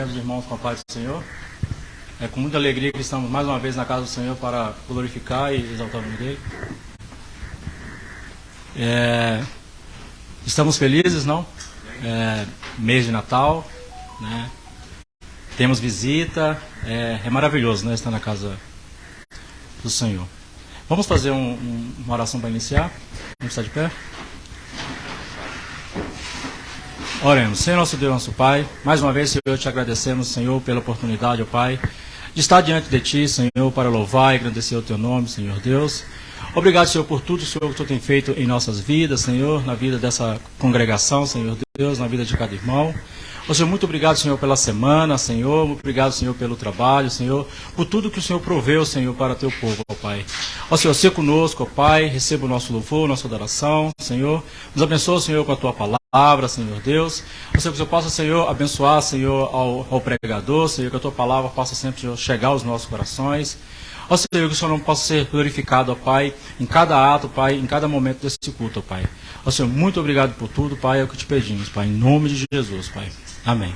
Cumprimento os irmãos com a paz do Senhor. É com muita alegria que estamos mais uma vez na casa do Senhor para glorificar e exaltar o nome dele. Estamos felizes, não? Mês de Natal, né? Temos visita, é maravilhoso, né? Estar na casa do Senhor. Vamos fazer uma oração para iniciar. Vamos estar de pé? Oremos. Senhor nosso Deus, nosso Pai, mais uma vez, Senhor, te agradecemos, Senhor, pela oportunidade, ó Pai, de estar diante de Ti, Senhor, para louvar e agradecer o Teu nome, Senhor Deus. Obrigado, Senhor, por tudo, Senhor, que Tu tem feito em nossas vidas, Senhor, na vida dessa congregação, Senhor Deus, na vida de cada irmão. Ó Senhor, muito obrigado, Senhor, pela semana, Senhor, muito obrigado, Senhor, pelo trabalho, Senhor, por tudo que o Senhor proveu, Senhor, para Teu povo, ó Pai. Ó Senhor, seja conosco, ó Pai, receba o nosso louvor, nossa adoração, Senhor. Nos abençoa, Senhor, com a Tua palavra, Senhor Deus. Ó Senhor, que o Senhor possa, Senhor, abençoar, Senhor, ao pregador, Senhor, que a Tua palavra possa sempre, Senhor, chegar aos nossos corações. Ó Senhor, que o Senhor não possa ser glorificado, ó Pai, em cada ato, Pai, em cada momento desse culto, ó Pai. Ó Senhor, muito obrigado por tudo, Pai, é o que te pedimos, Pai, em nome de Jesus, Pai. Amém.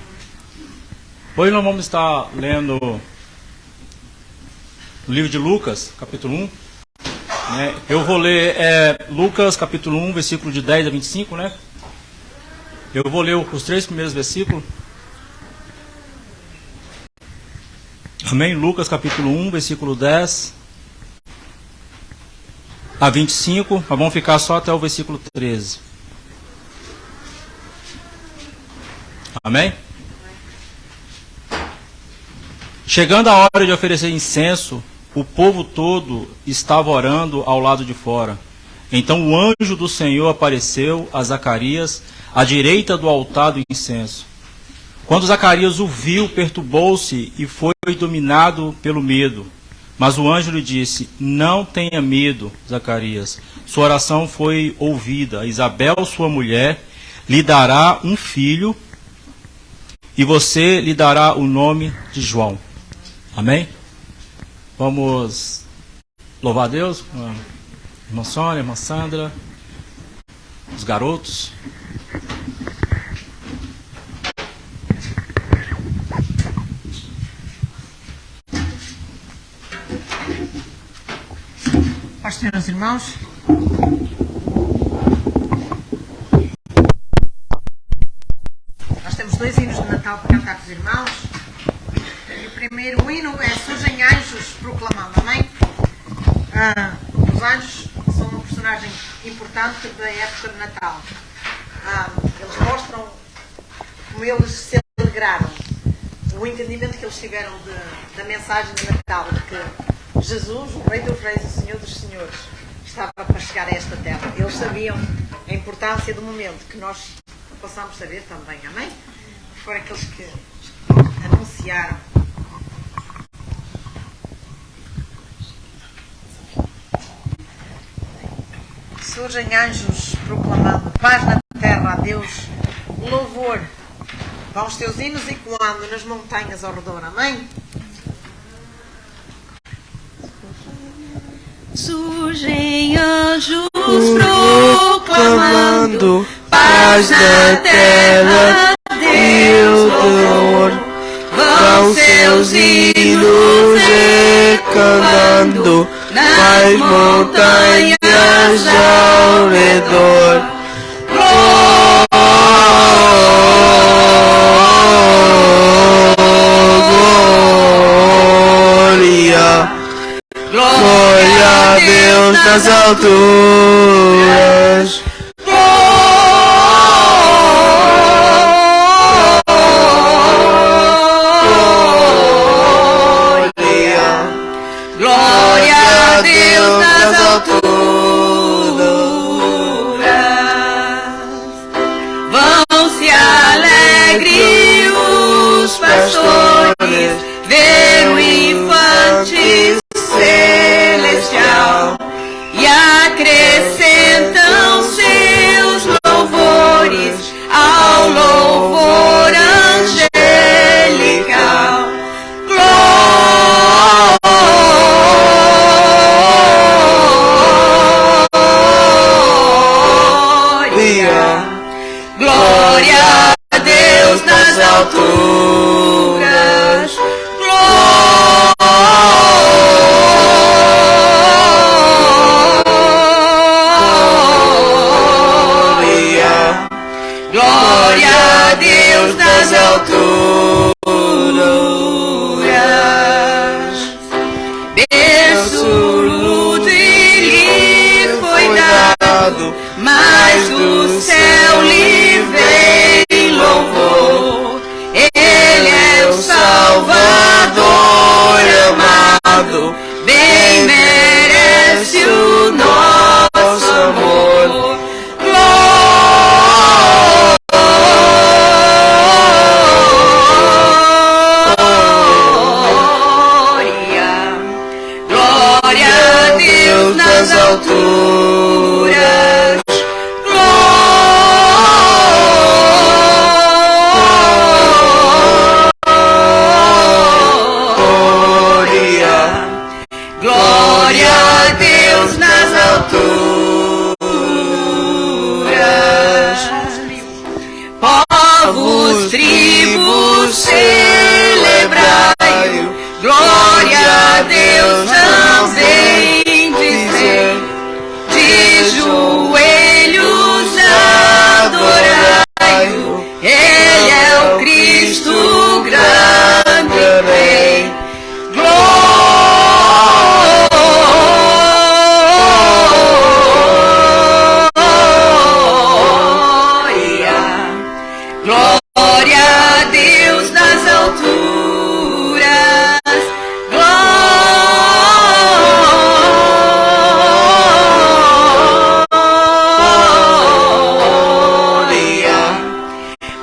Hoje nós vamos estar lendo o livro de Lucas, capítulo 1. Né? Eu vou ler Lucas, capítulo 1, versículo de 10 a 25, né? Eu vou ler os 3 primeiros versículos. Amém? Lucas, capítulo 1, versículo 10 a 25. Mas vamos ficar só até o versículo 13. Amém? Chegando a hora de oferecer incenso, o povo todo estava orando ao lado de fora. Então o anjo do Senhor apareceu a Zacarias, à direita do altar do incenso. Quando Zacarias o viu, perturbou-se e foi dominado pelo medo. Mas o anjo lhe disse: não tenha medo, Zacarias. Sua oração foi ouvida. Isabel, sua mulher, lhe dará um filho, e você lhe dará o nome de João. Amém? Vamos louvar a Deus. Irmã Sônia, irmã Sandra, os garotos. Paz, senhores irmãos. Nós temos 2 hinos de Natal para cantar com os irmãos. E o primeiro hino é Surgem Anjos Proclamando. Amém? Os anjos são uma personagem importante da época de Natal. Eles mostram como eles se alegraram, o entendimento que eles tiveram da mensagem de Natal, de que Jesus, o Rei dos Reis, o Senhor dos Senhores, estava para chegar a esta terra. Eles sabiam a importância do momento, que nós possamos saber também. Amém? Foram aqueles que anunciaram. Surgem anjos proclamando paz na terra, a Deus, louvor. Vão os teus hinos ecoando nas montanhas ao redor. Amém? Surgem anjos proclamando paz na terra, Deus louvor. Vão seus hinos ecoando nas montanhas ao redor. Glória, glória a Deus nas alturas. Glória a Deus nas alturas. Vão-se alegre os pastores ver o infante celestial e acreditar amado, bem merece o nosso amor. Glória a Deus nas alturas. Glória a Deus nas alturas. Povos, tribos, celebrai-o. Glória a Deus também dizer. De joelhos adorai-o. Ele é o Cristo grande Rei. Glória a Deus nas alturas.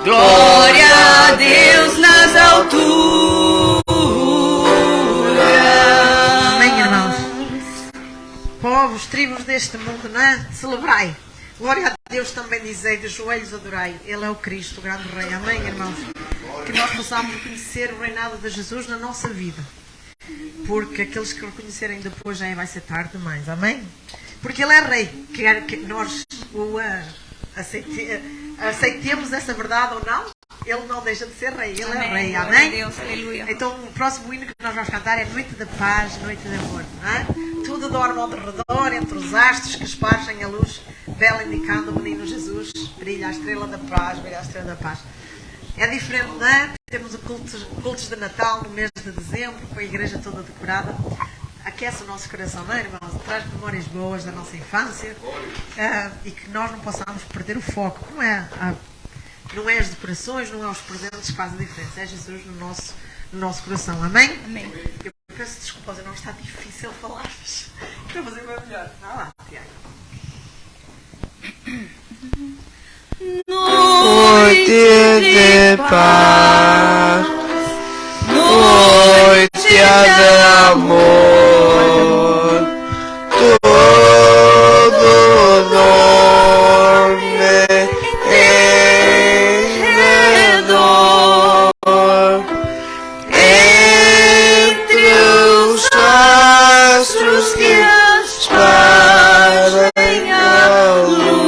Glória a Deus nas alturas. Amém, irmãos. Povos, tribos deste mundo, né? Celebrai. Glória a Deus também dizei, de joelhos adorai. Ele é o Cristo, o grande Rei. Amém, irmãos? Que nós possamos reconhecer o reinado de Jesus na nossa vida. Porque aqueles que o reconhecerem depois já vai ser tarde demais. Amém? Porque Ele é Rei. Quer que nós o aceitemos essa verdade ou não, Ele não deixa de ser Rei. Ele é Rei. Amém? Deus, aleluia. Então o próximo hino que nós vamos cantar é Noite de Paz, Noite de Amor. Não é? Tudo dorme ao redor, entre os astros que espargem a luz bela, indicando o menino Jesus. Brilha a estrela da paz, brilha a estrela da paz. É diferente, não é? Temos cultos de Natal no mês de dezembro, com a igreja toda decorada. Aquece o nosso coração, não é, irmãos? Traz memórias boas da nossa infância e que nós não possamos perder o foco. Não é as decorações, não é os presentes que fazem a diferença. É Jesus no nosso coração. Amém? Amém. Eu peço desculpas, não está difícil falar, mas estou a fazer o meu melhor. Vai lá, Tiago. Noite de paz, noite de amor, todo dorme em redor, entre os astros que espargem a luz.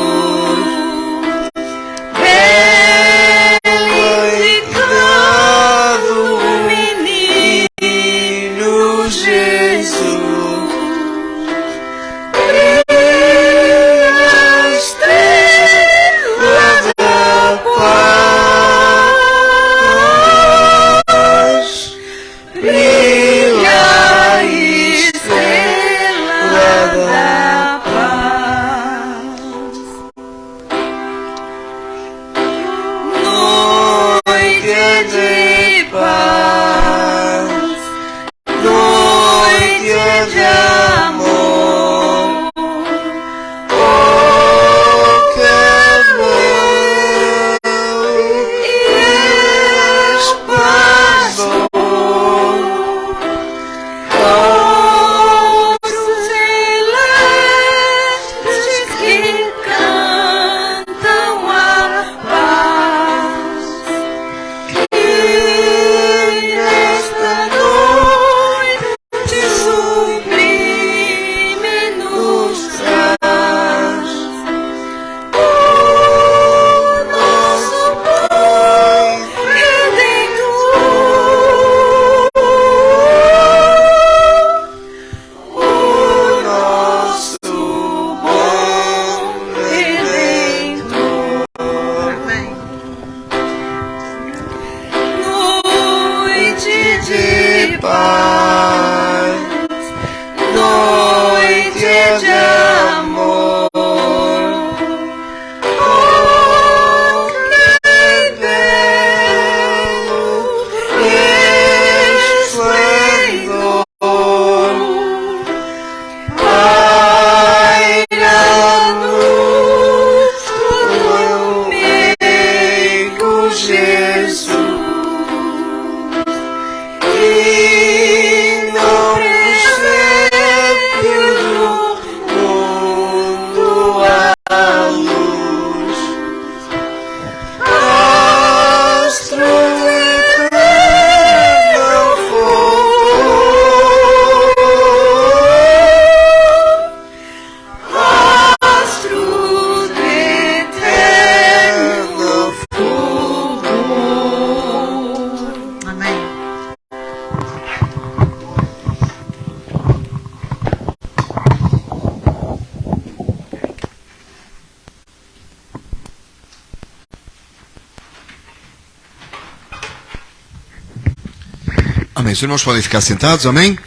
Amém. Os irmãos podem ficar sentados, amém?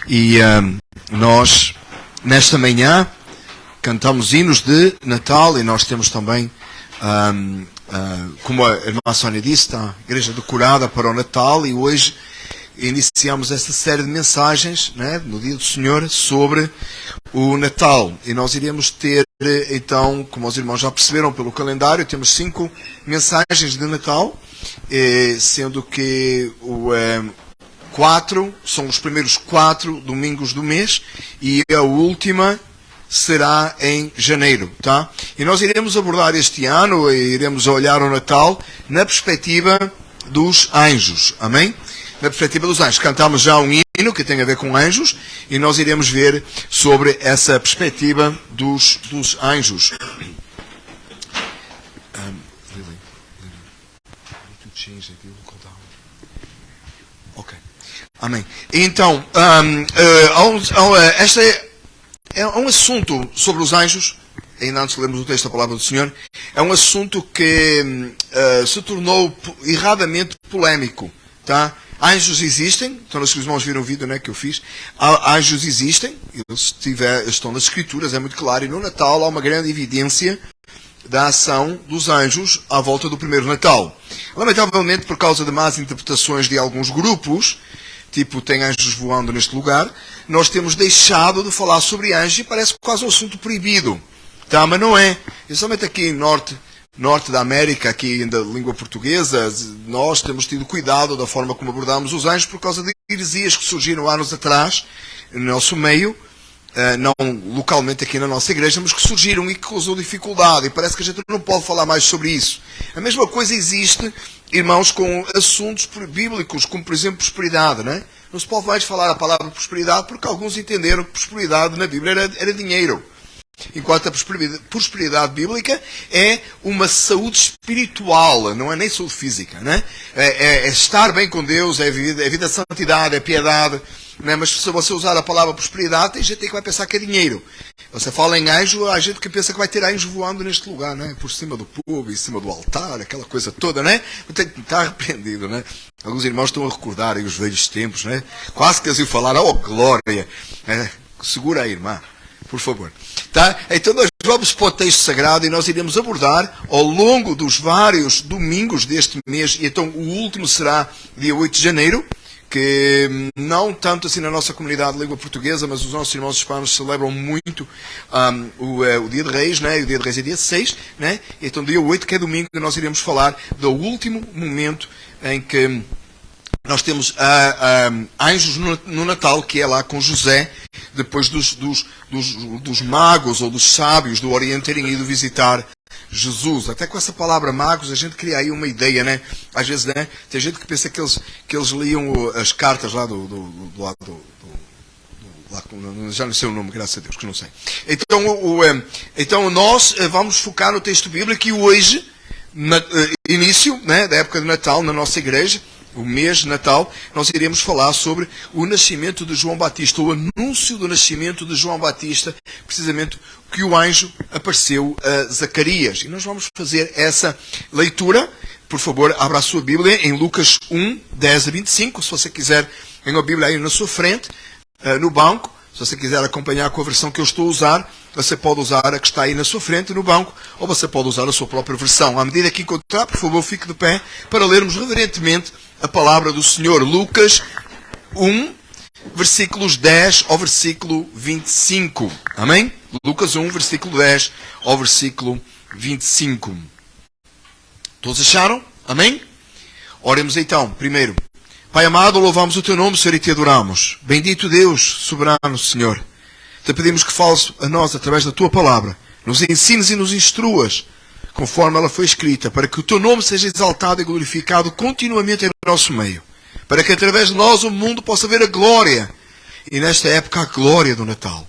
E nós, nesta manhã, cantamos hinos de Natal e nós temos também, como a irmã Sónia disse, está a igreja decorada para o Natal e hoje iniciamos esta série de mensagens, né, no dia do Senhor, sobre o Natal. E nós iremos ter, então, como os irmãos já perceberam pelo calendário, temos 5 mensagens de Natal, sendo que 4 são os primeiros 4 domingos do mês e a última será em janeiro, tá? E nós iremos abordar este ano, iremos olhar o Natal na perspectiva dos anjos, amém? Na perspectiva dos anjos. Cantamos já um hino que tem a ver com anjos e nós iremos ver sobre essa perspectiva dos anjos. Amém. Então, este é um assunto sobre os anjos, ainda antes lemos o texto da palavra do Senhor, é um assunto que se tornou erradamente polémico, tá? Anjos existem, então os irmãos viram o vídeo, né, que eu fiz, anjos existem, eles estão nas Escrituras, é muito claro, e no Natal há uma grande evidência da ação dos anjos à volta do primeiro Natal. Lamentavelmente, por causa de más interpretações de alguns grupos, tipo, tem anjos voando neste lugar, nós temos deixado de falar sobre anjos e parece quase um assunto proibido. Tá? Mas não é. Principalmente aqui em norte da América, aqui da língua portuguesa, nós temos tido cuidado da forma como abordamos os anjos por causa de heresias que surgiram anos atrás no nosso meio, não localmente aqui na nossa igreja, mas que surgiram e que causou dificuldade. E parece que a gente não pode falar mais sobre isso. A mesma coisa existe, irmãos, com assuntos bíblicos, como por exemplo prosperidade, né? Não se pode mais falar a palavra prosperidade porque alguns entenderam que prosperidade na Bíblia era dinheiro. Enquanto a prosperidade bíblica é uma saúde espiritual, não é nem saúde física, né? É estar bem com Deus, é vida de santidade, é piedade. Né? Mas se você usar a palavra prosperidade, tem gente que vai pensar que é dinheiro. Você fala em anjo, há gente que pensa que vai ter anjo voando neste lugar, né? Por cima do povo, em cima do altar, aquela coisa toda, né? Está arrependido, né? Alguns irmãos estão a recordar aí os velhos tempos, né? Quase que eles iam falar, oh glória! Segura aí, irmã, por favor. Tá? Então nós vamos para o texto sagrado e nós iremos abordar ao longo dos vários domingos deste mês, e então o último será dia 8 de janeiro, que não tanto assim na nossa comunidade de língua portuguesa, mas os nossos irmãos hispanos celebram muito o Dia de Reis, né? O Dia de Reis é dia 6, né? Então dia 8, que é domingo, nós iremos falar do último momento em que nós temos anjos no Natal, que é lá com José, depois dos magos ou dos sábios do Oriente terem ido visitar Jesus. Até com essa palavra magos a gente cria aí uma ideia, né? Às vezes, né? Tem gente que pensa que eles liam as cartas lá já não sei o nome, graças a Deus, que não sei. Então nós vamos focar no texto bíblico e hoje, início, né, da época de Natal na nossa igreja, o mês de Natal, nós iremos falar sobre o nascimento de João Batista, o anúncio do nascimento de João Batista, precisamente que o anjo apareceu a Zacarias. E nós vamos fazer essa leitura. Por favor, abra a sua Bíblia em Lucas 1, 10 a 25. Se você quiser, tem a Bíblia aí na sua frente, no banco. Se você quiser acompanhar com a versão que eu estou a usar, você pode usar a que está aí na sua frente, no banco, ou você pode usar a sua própria versão. À medida que encontrar, por favor, fique de pé para lermos reverentemente a palavra do Senhor. Lucas 1, versículos 10 ao versículo 25. Amém? Lucas 1, versículo 10 ao versículo 25. Todos acharam? Amém? Oremos então, primeiro, Pai amado, louvamos o teu nome, Senhor, e te adoramos. Bendito Deus, soberano Senhor. Te pedimos que fales a nós através da tua palavra. Nos ensines e nos instruas, conforme ela foi escrita, para que o teu nome seja exaltado e glorificado continuamente em nosso meio. Para que através de nós o mundo possa ver a glória. E nesta época a glória do Natal.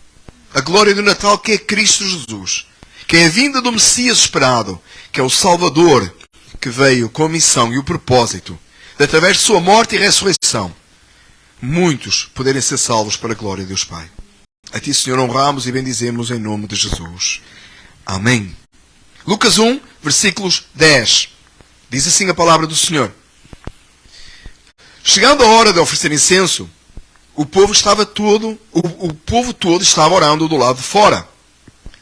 A glória do Natal que é Cristo Jesus. Que é a vinda do Messias esperado. Que é o Salvador que veio com a missão e o propósito de, através de sua morte e ressurreição, muitos poderem ser salvos para a glória de Deus Pai. A ti, Senhor, honramos e bendizemos em nome de Jesus. Amém. Lucas 1, versículos 10. Diz assim a palavra do Senhor. Chegando a hora de oferecer incenso, o povo todo estava orando do lado de fora.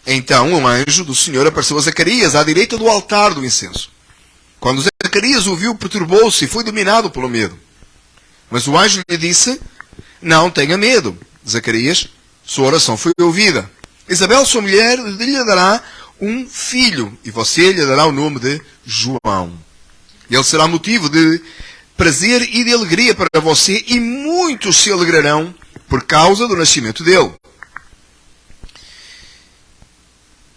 Então um anjo do Senhor apareceu a Zacarias à direita do altar do incenso. Quando Zacarias o viu, perturbou-se e foi dominado pelo medo. Mas o anjo lhe disse: não tenha medo, Zacarias, sua oração foi ouvida. Isabel, sua mulher, lhe dará um filho, e você lhe dará o nome de João. Ele será motivo de prazer e de alegria para você, e muitos se alegrarão por causa do nascimento dele.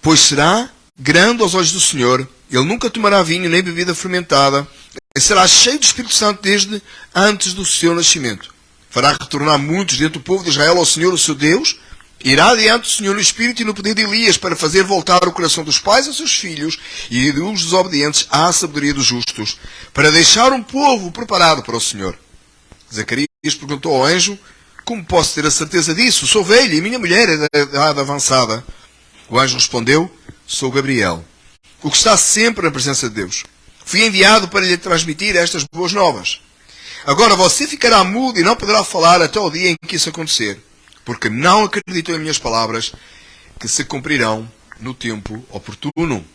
Pois será grande aos olhos do Senhor. Ele nunca tomará vinho nem bebida fermentada. Ele será cheio do Espírito Santo desde antes do seu nascimento. Fará retornar muitos dentro do povo de Israel ao Senhor, o seu Deus. Irá adiante o Senhor no Espírito e no poder de Elias para fazer voltar o coração dos pais aos seus filhos e dos desobedientes à sabedoria dos justos, para deixar um povo preparado para o Senhor. Zacarias perguntou ao anjo: como posso ter a certeza disso? Sou velho e minha mulher é de idade avançada. O anjo respondeu: sou Gabriel, o que está sempre na presença de Deus. Fui enviado para lhe transmitir estas boas novas. Agora você ficará mudo e não poderá falar até o dia em que isso acontecer, porque não acreditou em minhas palavras, que se cumprirão no tempo oportuno.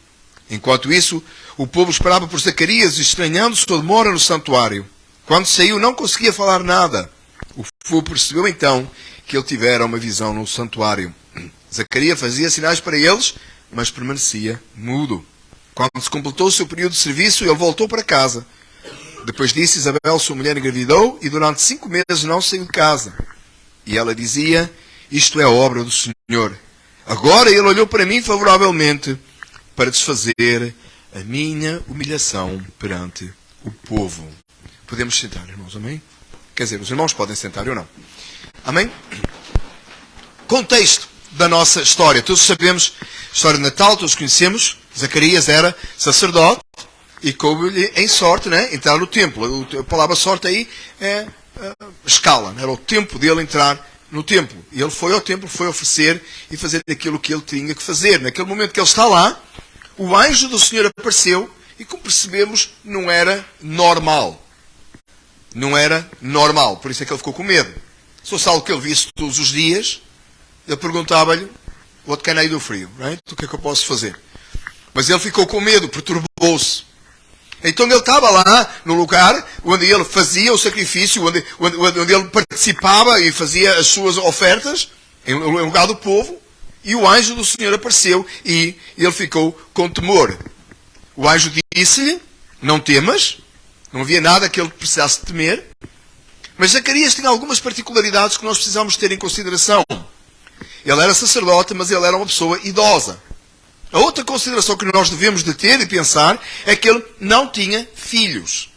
Enquanto isso, o povo esperava por Zacarias, estranhando sua demora no santuário. Quando saiu, não conseguia falar nada. O povo percebeu então que ele tivera uma visão no santuário. Zacarias fazia sinais para eles, mas permanecia mudo. Quando se completou o seu período de serviço, ele voltou para casa. Depois disso, Isabel, sua mulher, engravidou e durante 5 meses não saiu de casa. E ela dizia: isto é a obra do Senhor. Agora ele olhou para mim favoravelmente para desfazer a minha humilhação perante o povo. Podemos sentar, irmãos, amém? Quer dizer, os irmãos podem sentar, eu não. Amém? Contexto da nossa história. Todos sabemos a história de Natal, todos conhecemos. Zacarias era sacerdote e coube-lhe em sorte, né, entrar no templo. A palavra sorte aí é escala. Era o tempo dele entrar no templo. E ele foi ao templo, foi oferecer e fazer aquilo que ele tinha que fazer. Naquele momento que ele está lá, o anjo do Senhor apareceu e, como percebemos, não era normal. Não era normal. Por isso é que ele ficou com medo. Se fosse algo que ele visse todos os dias, ele perguntava-lhe: what can I do for you? Right? O que é que eu posso fazer? Mas ele ficou com medo, perturbou-se. Então ele estava lá no lugar onde ele fazia o sacrifício, onde ele participava e fazia as suas ofertas, em lugar do povo, e o anjo do Senhor apareceu e ele ficou com temor. O anjo disse-lhe: não temas, não havia nada que ele precisasse temer. Mas Zacarias tinha algumas particularidades que nós precisamos ter em consideração. Ele era sacerdote, mas ele era uma pessoa idosa. A outra consideração que nós devemos de ter e pensar é que ele não tinha filhos.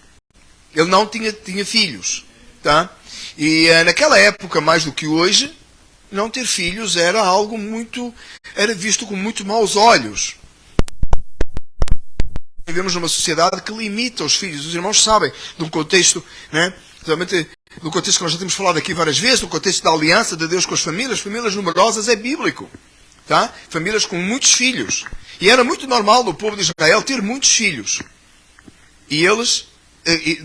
Ele não tinha filhos. Tá? E naquela época, mais do que hoje, não ter filhos era algo era visto com muito maus olhos. Vivemos numa sociedade que limita os filhos. Os irmãos sabem de um contexto, né, realmente, do contexto que nós já temos falado aqui várias vezes, do contexto da aliança de Deus com as famílias numerosas é bíblico. Tá? Famílias com muitos filhos. E era muito normal no povo de Israel ter muitos filhos. E eles,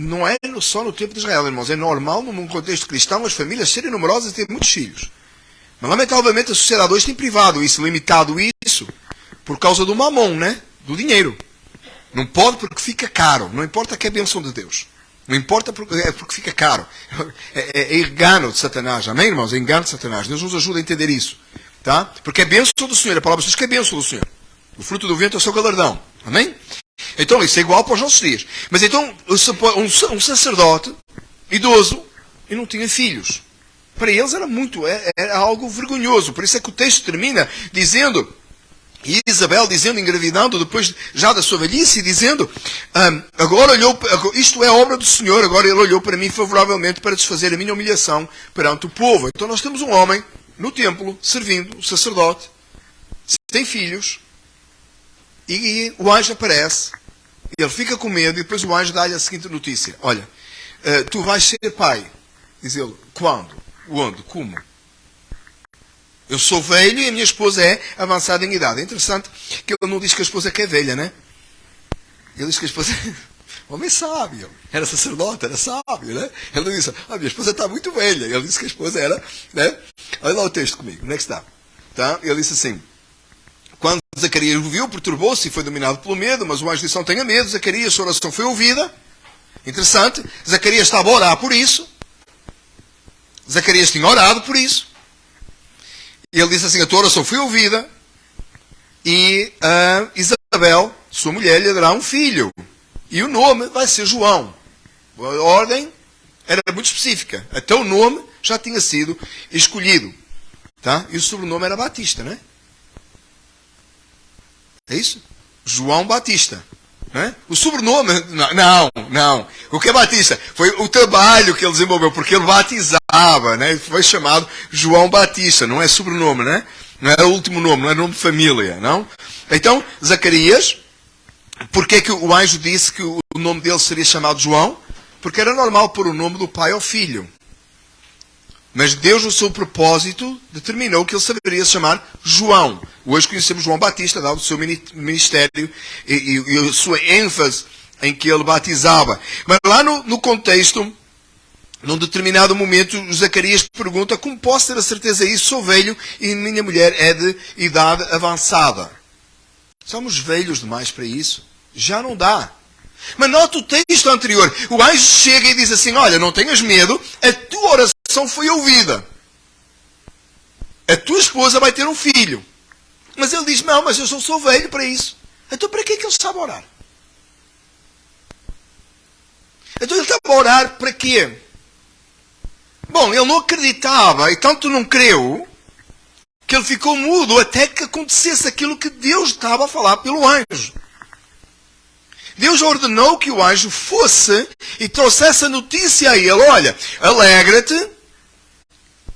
não é só no tempo de Israel, irmãos, é normal num contexto cristão as famílias serem numerosas e ter muitos filhos. Mas lamentavelmente a sociedade hoje tem privado isso, limitado isso, por causa do mamon, né? Do dinheiro. Não pode porque fica caro. Não importa que é a bênção de Deus. Não importa porque fica caro. É engano de Satanás. Amém, irmãos? É engano de Satanás. Deus nos ajuda a entender isso. Tá? Porque é bênção do Senhor. A palavra diz que é bênção do Senhor. O fruto do vento é o seu galardão. Amém? Então isso é igual para os nossos dias. Mas então um sacerdote idoso e não tinha filhos. Para eles era algo vergonhoso. Por isso é que o texto termina dizendo, e Isabel dizendo, engravidando depois já da sua velhice, dizendo, isto é obra do Senhor, agora ele olhou para mim favoravelmente para desfazer a minha humilhação perante o povo. Então nós temos um homem no templo, servindo, o sacerdote, tem filhos, e o anjo aparece, ele fica com medo, e depois o anjo dá-lhe a seguinte notícia: olha, tu vais ser pai. Diz ele: quando? Onde? Como? Eu sou velho e a minha esposa é avançada em idade. É interessante que ele não diz que a esposa é velha, né? Ele diz que a esposa é homem sábio. Era sacerdote, era sábio, né? Ele não disse: minha esposa está muito velha. Ele disse que a esposa era, né? Olha lá o texto comigo, onde é que está? Tá? Ele disse assim: quando Zacarias o viu, perturbou-se e foi dominado pelo medo, mas o anjo disse: não tenha medo, Zacarias, sua oração foi ouvida. Interessante, Zacarias estava a orar por isso. Zacarias tinha orado por isso. E ele disse assim: a tua oração foi ouvida, e Isabel, sua mulher, lhe dará um filho. E o nome vai ser João. A ordem era muito específica. Até o nome já tinha sido escolhido. Tá? E o sobrenome era Batista, né? É isso? João Batista. Né? O sobrenome, não. O que é Batista? Foi o trabalho que ele desenvolveu, porque ele batizava, né? Foi chamado João Batista, não é sobrenome, né? Não é o último nome, não é nome de família, não? Então, Zacarias, porque é que o anjo disse que o nome dele seria chamado João? Porque era normal pôr o nome do pai ao filho. Mas Deus, no seu propósito, determinou que ele saberia se chamar João. Hoje conhecemos João Batista, dado o seu ministério e a sua ênfase em que ele batizava. Mas lá no contexto, num determinado momento, Zacarias pergunta: como posso ter a certeza disso? Sou velho e minha mulher é de idade avançada. Somos velhos demais para isso? Já não dá. Mas nota o texto anterior. O anjo chega e diz assim: olha, não tenhas medo, a tua oração foi ouvida. A tua esposa vai ter um filho. Mas ele diz: não, mas eu sou velho para isso. Então para que é que ele sabe orar? Então ele estava a orar para quê? Bom, ele não acreditava e tanto não creu que ele ficou mudo até que acontecesse aquilo que Deus estava a falar pelo anjo. Deus ordenou que o anjo fosse e trouxesse a notícia a ele: olha, alegra-te,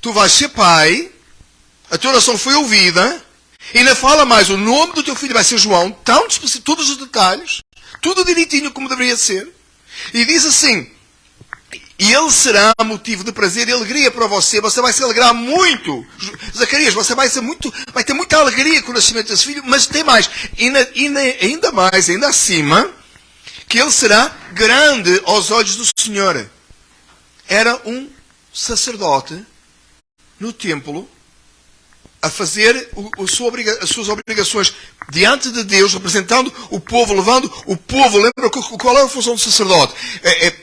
tu vais ser pai, a tua oração foi ouvida, e ainda fala mais, o nome do teu filho vai ser João, tão específico, todos os detalhes, tudo direitinho como deveria ser. E diz assim: e ele será motivo de prazer e alegria para você vai se alegrar muito. Zacarias, você vai ter muita alegria com o nascimento desse filho, mas tem mais, ainda mais, ainda acima, que ele será grande aos olhos do Senhor. Era um sacerdote no templo a fazer as suas obrigações diante de Deus, representando o povo, levando o povo. Lembra qual é a função do sacerdote?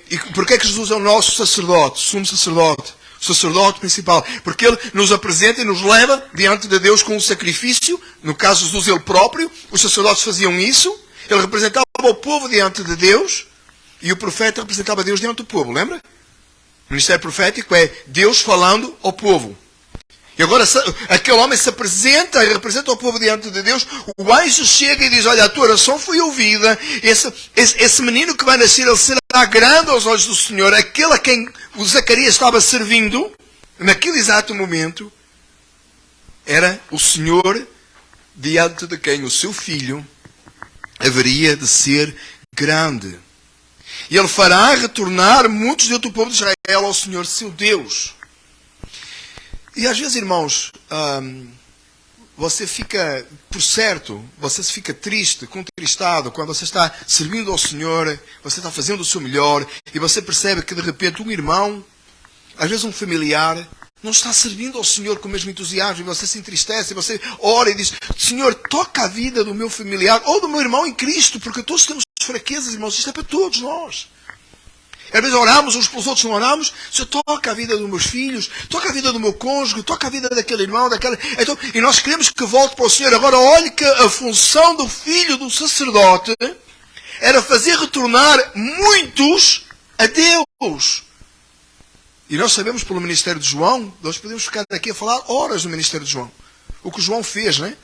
E porquê é que Jesus é o nosso sacerdote, sumo sacerdote, sacerdote principal? Porque ele nos apresenta e nos leva diante de Deus com um sacrifício. No caso de Jesus, ele próprio, os sacerdotes faziam isso. Ele representava o povo diante de Deus e o profeta representava Deus diante do povo, lembra? O ministério profético é Deus falando ao povo. E agora aquele homem se apresenta e representa o povo diante de Deus. O anjo chega e diz: olha, a tua oração foi ouvida. Esse menino que vai nascer, ele será grande aos olhos do Senhor. Aquele a quem o Zacarias estava servindo, naquele exato momento, era o Senhor diante de quem o seu filho haveria de ser grande. E ele fará retornar muitos do povo de Israel ao Senhor seu Deus. E às vezes, irmãos, você fica, por certo, você fica triste, contristado, quando você está servindo ao Senhor, você está fazendo o seu melhor, e você percebe que de repente um irmão, às vezes um familiar, não está servindo ao Senhor com o mesmo entusiasmo, e você se entristece, e você ora e diz: Senhor, toca a vida do meu familiar, ou do meu irmão em Cristo, porque todos temos fraquezas, irmãos, isto é para todos nós. Às vezes oramos uns pelos outros, não oramos. Senhor, toca a vida dos meus filhos, toca a vida do meu cônjuge, toca a vida daquele irmão, daquela... Então, e nós queremos que volte para o Senhor. Agora, olhe que a função do filho do sacerdote era fazer retornar muitos a Deus. E nós sabemos pelo ministério de João, nós podemos ficar aqui a falar horas do ministério de João. O que João fez, né?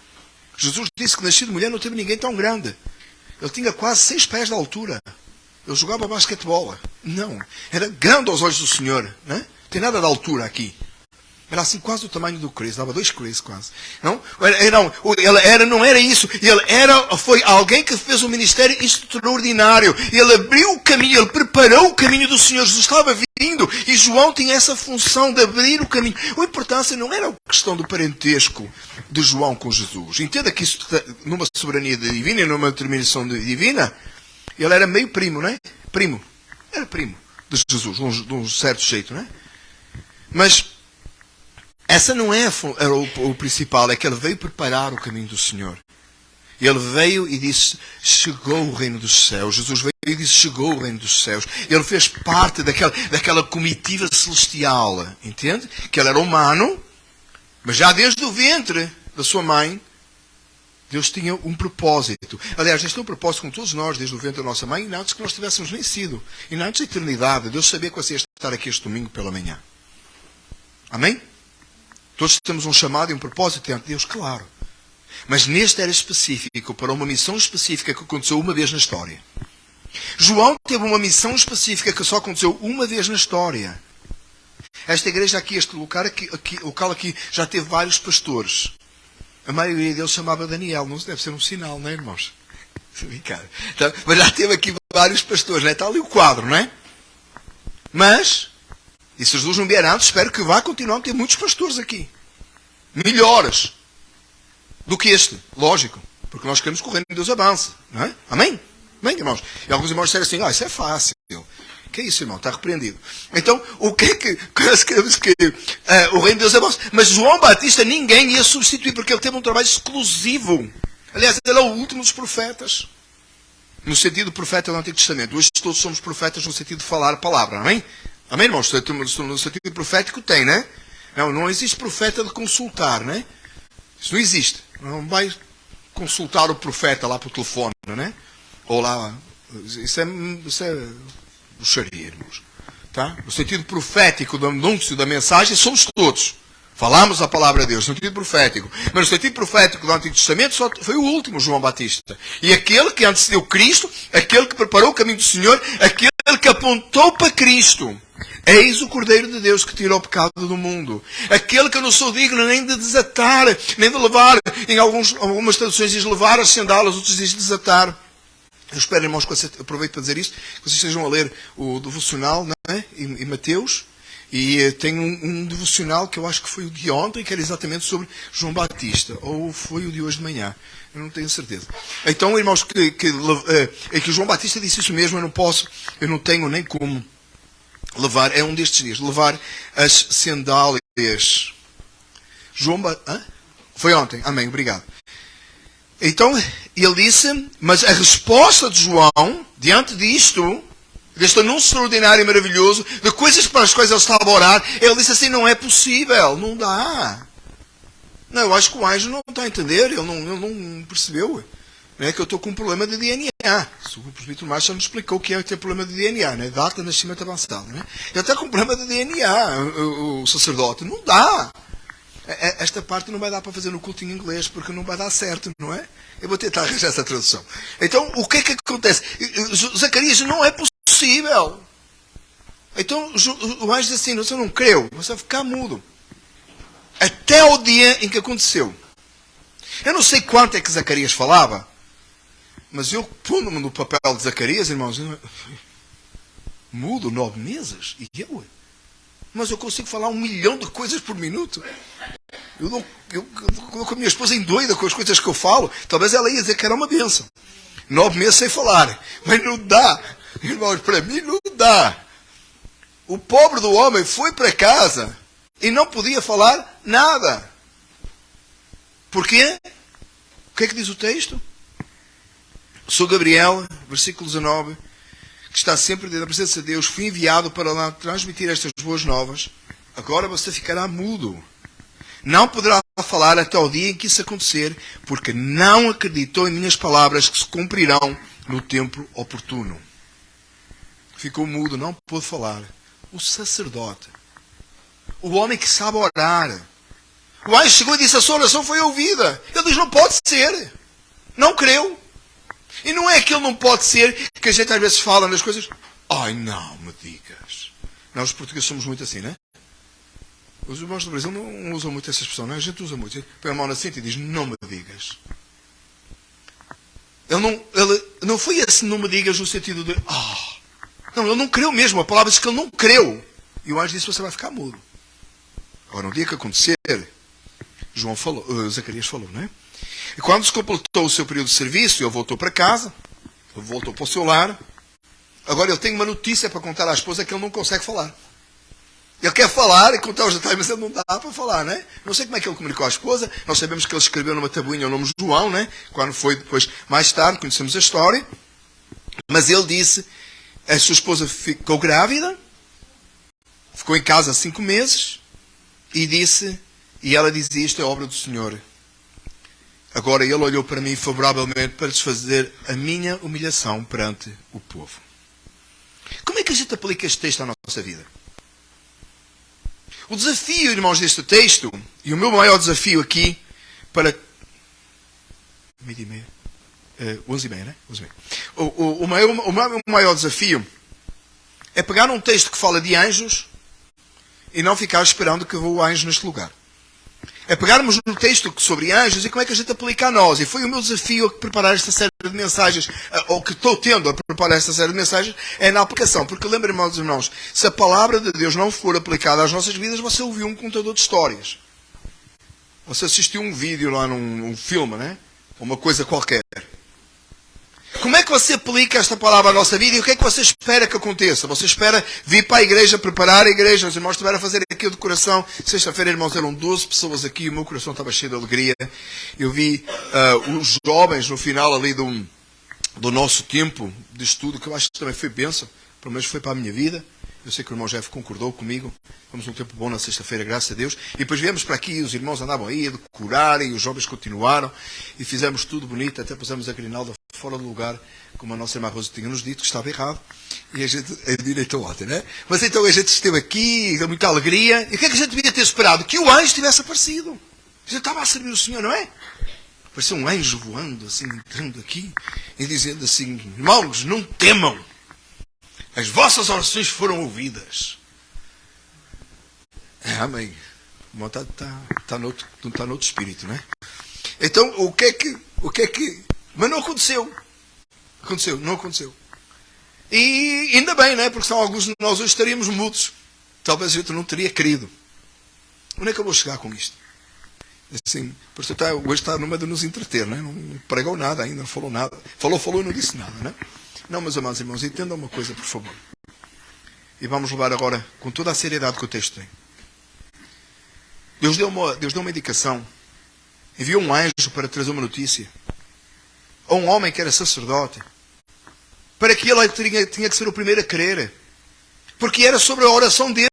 Jesus disse que nascido de mulher não teve ninguém tão grande. Ele tinha quase 6 pés de altura. Ele jogava basquetebol. Não. Era grande aos olhos do Senhor. Né? Não tem nada de altura aqui. Era assim quase do tamanho do Chris. Dava 2 Chris quase. Não? Não era isso. Foi alguém que fez um ministério extraordinário. Ele abriu o caminho. Ele preparou o caminho do Senhor. Jesus estava vindo. E João tinha essa função de abrir o caminho. A importância não era a questão do parentesco de João com Jesus. Entenda que isso, numa soberania divina e numa determinação divina, ele era meio primo, não é? Primo. Era primo de Jesus, de um certo jeito, não é? Mas essa não é o principal, é que ele veio preparar o caminho do Senhor. Ele veio e disse, chegou o reino dos céus. Jesus veio e disse, chegou o reino dos céus. Ele fez parte daquela comitiva celestial, entende? Que ele era humano, mas já desde o ventre da sua mãe, Deus tinha um propósito. Aliás, Deus tem um propósito com todos nós, desde o ventre da nossa mãe, e antes que nós tivéssemos nascido. E antes da eternidade, Deus sabia que você ia estar aqui este domingo pela manhã. Amém? Todos temos um chamado e um propósito diante de Deus, claro. Mas neste era específico, para uma missão específica que aconteceu uma vez na história. João teve uma missão específica que só aconteceu uma vez na história. Esta igreja aqui, este local aqui, já teve vários pastores. A maioria deles chamava Daniel. Não deve ser um sinal, não é, irmãos? Então, mas já teve aqui vários pastores, não é? Está ali o quadro, não é? Mas, e se Jesus não vier antes, espero que vá continuar a ter muitos pastores aqui. Melhores do que este, lógico. Porque nós queremos que o reino de Deus avance, não é? Amém? Amém, irmãos? E alguns irmãos disseram assim, isso é fácil. Que é isso, irmão? Está repreendido. Então, o que é que nós queremos que o reino de Deus avance? Mas João Batista ninguém ia substituir, porque ele teve um trabalho exclusivo. Aliás, ele é o último dos profetas. No sentido profeta do Antigo Testamento. Hoje todos somos profetas no sentido de falar a palavra, amém? Amém, irmãos? No sentido profético tem, né? Não existe profeta de consultar, né? Isso não existe. Não vai consultar o profeta lá por telefone, né? Ou lá... Isso é bruxaria, irmãos. Tá? No sentido profético do anúncio da mensagem, somos todos. Falamos a palavra de Deus, no sentido profético. Mas no sentido profético do Antigo Testamento, só foi o último, João Batista. E aquele que antecedeu Cristo, aquele que preparou o caminho do Senhor, aquele que apontou para Cristo. Eis o Cordeiro de Deus que tirou o pecado do mundo. Aquele que eu não sou digno nem de desatar, nem de levar. Em algumas traduções diz levar as sandálias, outras diz desatar. Eu espero, irmãos, que vocês, aproveito para dizer isto, que vocês estejam a ler o devocional, não é? em Mateus. E tem um devocional que eu acho que foi o de ontem, que era exatamente sobre João Batista. Ou foi o de hoje de manhã. Eu não tenho certeza. Então, irmãos, que João Batista disse isso mesmo, eu não tenho nem como levar, é um destes dias, levar as sandálias. Foi ontem, amém, obrigado. Então, ele disse, mas a resposta de João, diante disto, deste anúncio extraordinário e maravilhoso, de coisas para as quais ele estava a orar, ele disse assim, não é possível, não dá. Não, eu acho que o anjo não está a entender, ele não percebeu. Não é que eu estou com um problema de DNA. O presbítero Márcio já nos explicou o que é ter problema de DNA, né? Data de nascimento avançado. Né? Ele está com um problema de DNA, o sacerdote. Não dá. Esta parte não vai dar para fazer no culto em inglês, porque não vai dar certo, não é? Eu vou tentar arranjar essa tradução. Então, o que é que acontece? Zacarias, não é possível. Então, o anjo diz assim, você não creu, você vai ficar mudo. Até o dia em que aconteceu. Eu não sei quanto é que Zacarias falava, mas eu pondo-me no papel de Zacarias, irmãos, mudo 9 meses, e eu? Mas eu consigo falar 1 milhão de coisas por minuto. Eu coloco a minha esposa em doida com as coisas que eu falo. Talvez ela ia dizer que era uma bênção. 9 meses sem falar. Mas não dá. Irmãos, para mim não dá. O pobre do homem foi para casa e não podia falar nada. Por quê? O que é que diz o texto? Sou Gabriel, versículo 19, que está sempre na presença de Deus, fui enviado para lá transmitir estas boas novas. Agora você ficará mudo. Não poderá falar até o dia em que isso acontecer, porque não acreditou em minhas palavras que se cumprirão no tempo oportuno. Ficou mudo, não pôde falar. O sacerdote. o homem que sabe orar. O anjo chegou e disse, a sua oração foi ouvida. Ele diz, não pode ser. Não creu. E não é que ele não pode ser, que a gente às vezes fala nas coisas, ai não me digas. Nós os portugueses somos muito assim, não é? Os irmãos do Brasil não usam muito essa expressão, não é? A gente usa muito. Põe a mão na cinta e diz, não me digas. Ele não foi assim, não me digas, no sentido de, não, ele não creu mesmo. A palavra diz que ele não creu. E o anjo disse, você vai ficar mudo. Agora, no dia que acontecer, Zacarias falou, não é? E quando se completou o seu período de serviço, ele voltou para casa, ele voltou para o seu lar. Agora ele tem uma notícia para contar à esposa que ele não consegue falar. Ele quer falar e contar os detalhes, mas ele não dá para falar, né? Não sei como é que ele comunicou à esposa. Nós sabemos que ele escreveu numa tabuinha o nome João, né? Quando foi depois, mais tarde, conhecemos a história. Mas ele disse, a sua esposa ficou grávida, ficou em casa 5 meses, e ela dizia, isto é obra do Senhor. Agora ele olhou para mim favoravelmente para desfazer a minha humilhação perante o povo. Como é que a gente aplica este texto à nossa vida? O desafio, irmãos, deste texto, e o meu maior desafio aqui, para... 11h30, 11h30, né? 11h30. O maior desafio é pegar um texto que fala de anjos e não ficar esperando que voe o anjo neste lugar. É pegarmos no texto sobre anjos e como é que a gente aplica a nós. E foi o meu desafio a preparar esta série de mensagens, ou que estou tendo a preparar esta série de mensagens, é na aplicação. Porque lembrem, irmãos, se a palavra de Deus não for aplicada às nossas vidas, você ouviu um contador de histórias. Você assistiu um vídeo lá num filme, né? Uma coisa qualquer. Como é que você aplica esta palavra à nossa vida e o que é que você espera que aconteça? Você espera vir para a igreja, preparar a igreja, os irmãos estiveram a fazer aquilo de coração. Sexta-feira, irmãos, eram 12 pessoas aqui e o meu coração estava cheio de alegria. Eu vi os jovens no final ali do nosso tempo de estudo, que eu acho que também foi bênção, pelo menos foi para a minha vida. Eu sei que o irmão Jeff concordou comigo. Fomos um tempo bom na sexta-feira, graças a Deus. E depois viemos para aqui, os irmãos andavam aí a decorar e os jovens continuaram. E fizemos tudo bonito, até pusemos a Grinalda fora do lugar, como a nossa irmã Rosa tinha nos dito, que estava errado. E a gente direitou ontem, né? Mas então a gente esteve aqui, com muita alegria. E o que é que a gente devia ter esperado? Que o anjo tivesse aparecido. A gente estava a servir o Senhor, não é? Parecia um anjo voando, assim, entrando aqui e dizendo assim, irmãos, não temam. As vossas orações foram ouvidas. Amém. Está no outro espírito, né? Então, o que é que... Mas não aconteceu. Não aconteceu. E ainda bem, né? Porque senão alguns de nós hoje estaríamos mudos. Talvez a gente não teria querido. Onde é que eu vou chegar com isto? Assim, porque hoje está numa de nos entreter, né? Não pregou nada ainda, não falou nada. Falou e não disse nada, né? Não, meus amados irmãos, entendam uma coisa, por favor. E vamos levar agora com toda a seriedade que o texto tem. Deus deu uma indicação. Enviou um anjo para trazer uma notícia a um homem que era sacerdote, para que ele tinha que ser o primeiro a crer, porque era sobre a oração dele,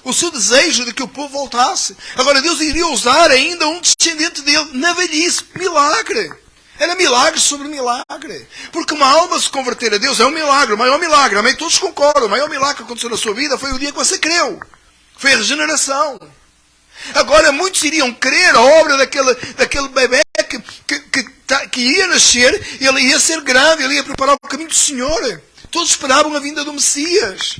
o seu desejo de que o povo voltasse. Agora Deus iria usar ainda um descendente dele na velhice. Milagre! Era milagre sobre milagre. Porque uma alma se converter a Deus é um milagre, o maior milagre. Amém? Todos concordam. O maior milagre que aconteceu na sua vida foi o dia que você creu. Foi a regeneração. Agora muitos iriam crer a obra daquele bebê que ia nascer, ele ia ser grande, ele ia preparar o caminho do Senhor. Todos esperavam a vinda do Messias.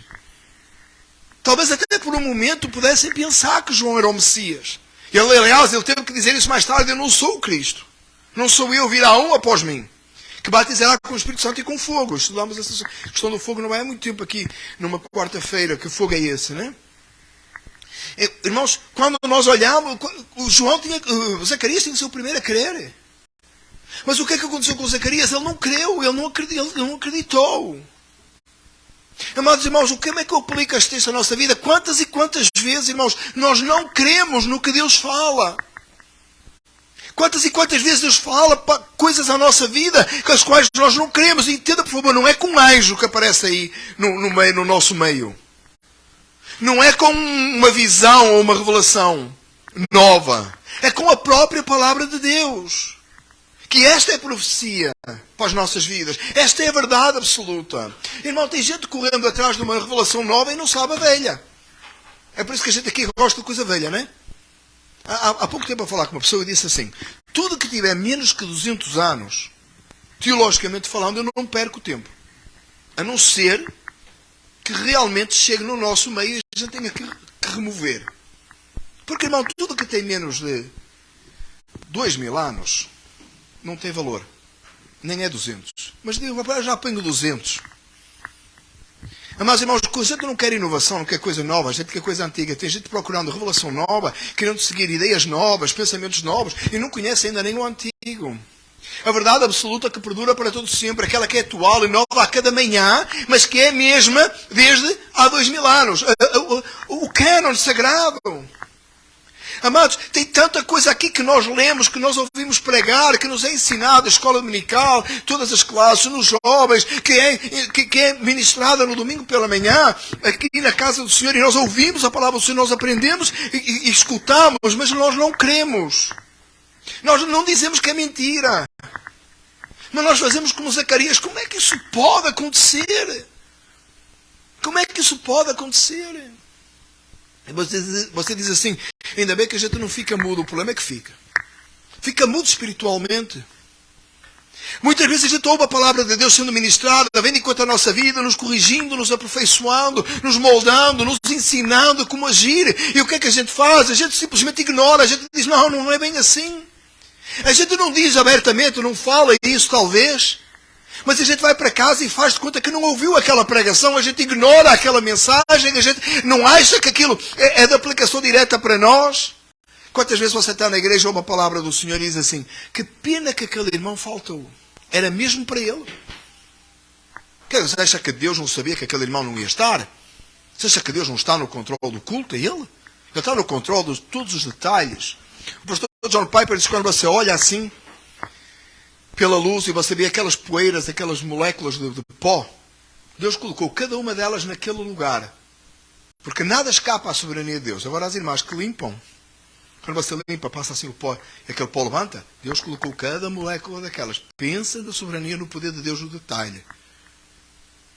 Talvez até por um momento pudessem pensar que João era o Messias. Aliás, ele teve que dizer isso mais tarde, eu não sou o Cristo. Não sou eu, virá um após mim, que batizará com o Espírito Santo e com fogo. Estudamos essa questão do fogo não é há muito tempo aqui, numa quarta-feira. Que fogo é esse, né? Irmãos, quando nós olhamos, o Zacarias tinha que ser o primeiro a crer. Mas o que é que aconteceu com o Zacarias? Ele não creu, ele não acreditou. Amados irmãos, como é que eu aplico este texto à nossa vida? Quantas e quantas vezes, irmãos, nós não cremos no que Deus fala? Quantas e quantas vezes Deus fala coisas à nossa vida com as quais nós não cremos? E entenda, por favor, não é com um anjo que aparece aí no nosso meio. Não é com uma visão ou uma revelação nova. É com a própria palavra de Deus. Que esta é a profecia para as nossas vidas. Esta é a verdade absoluta. Irmão, tem gente correndo atrás de uma revelação nova e não sabe a velha. É por isso que a gente aqui gosta de coisa velha, não é? Há pouco tempo a falar com uma pessoa e disse assim, tudo que tiver menos que 200 anos, teologicamente falando, eu não perco tempo. A não ser que realmente chegue no nosso meio e a gente tenha que remover. Porque, irmão, tudo que tem menos de 2000 anos não tem valor. Nem é 200. Mas digo, eu já apanho 200. Mas, irmãos, a gente não quer inovação, não quer coisa nova, a gente quer coisa antiga. Tem gente procurando revelação nova, querendo seguir ideias novas, pensamentos novos, e não conhece ainda nem o antigo. A verdade absoluta que perdura para todo sempre, aquela que é atual e nova a cada manhã, mas que é a mesma desde há 2000 anos. O cânon sagrado. Amados, tem tanta coisa aqui que nós lemos, que nós ouvimos pregar, que nos é ensinado, a escola dominical, todas as classes, nos jovens, que é ministrada no domingo pela manhã, aqui na casa do Senhor, e nós ouvimos a palavra do Senhor, nós aprendemos e escutamos, mas nós não cremos. Nós não dizemos que é mentira. Mas nós fazemos como Zacarias. Como é que isso pode acontecer? Como é que isso pode acontecer? Você diz assim, ainda bem que a gente não fica mudo. O problema é que fica. Fica mudo espiritualmente. Muitas vezes a gente ouve a palavra de Deus sendo ministrada, vendo enquanto a nossa vida, nos corrigindo, nos aperfeiçoando, nos moldando, nos ensinando como agir. E o que é que a gente faz? A gente simplesmente ignora, a gente diz, não é bem assim. A gente não diz abertamente, não fala isso talvez, mas a gente vai para casa e faz de conta que não ouviu aquela pregação, a gente ignora aquela mensagem, a gente não acha que aquilo é de aplicação direta para nós. Quantas vezes você está na igreja e ouve a palavra do Senhor e diz assim, que pena que aquele irmão faltou. Era mesmo para ele. Você acha que Deus não sabia que aquele irmão não ia estar? Você acha que Deus não está no controle do culto? É Ele? Ele está no controle de todos os detalhes. O pastor John Piper diz que quando você olha assim, pela luz, e você vê aquelas poeiras, aquelas moléculas de pó, Deus colocou cada uma delas naquele lugar. Porque nada escapa à soberania de Deus. Agora as irmãs que limpam, quando você limpa, passa assim o pó, e aquele pó levanta, Deus colocou cada molécula daquelas. Pensa da soberania no poder de Deus no detalhe.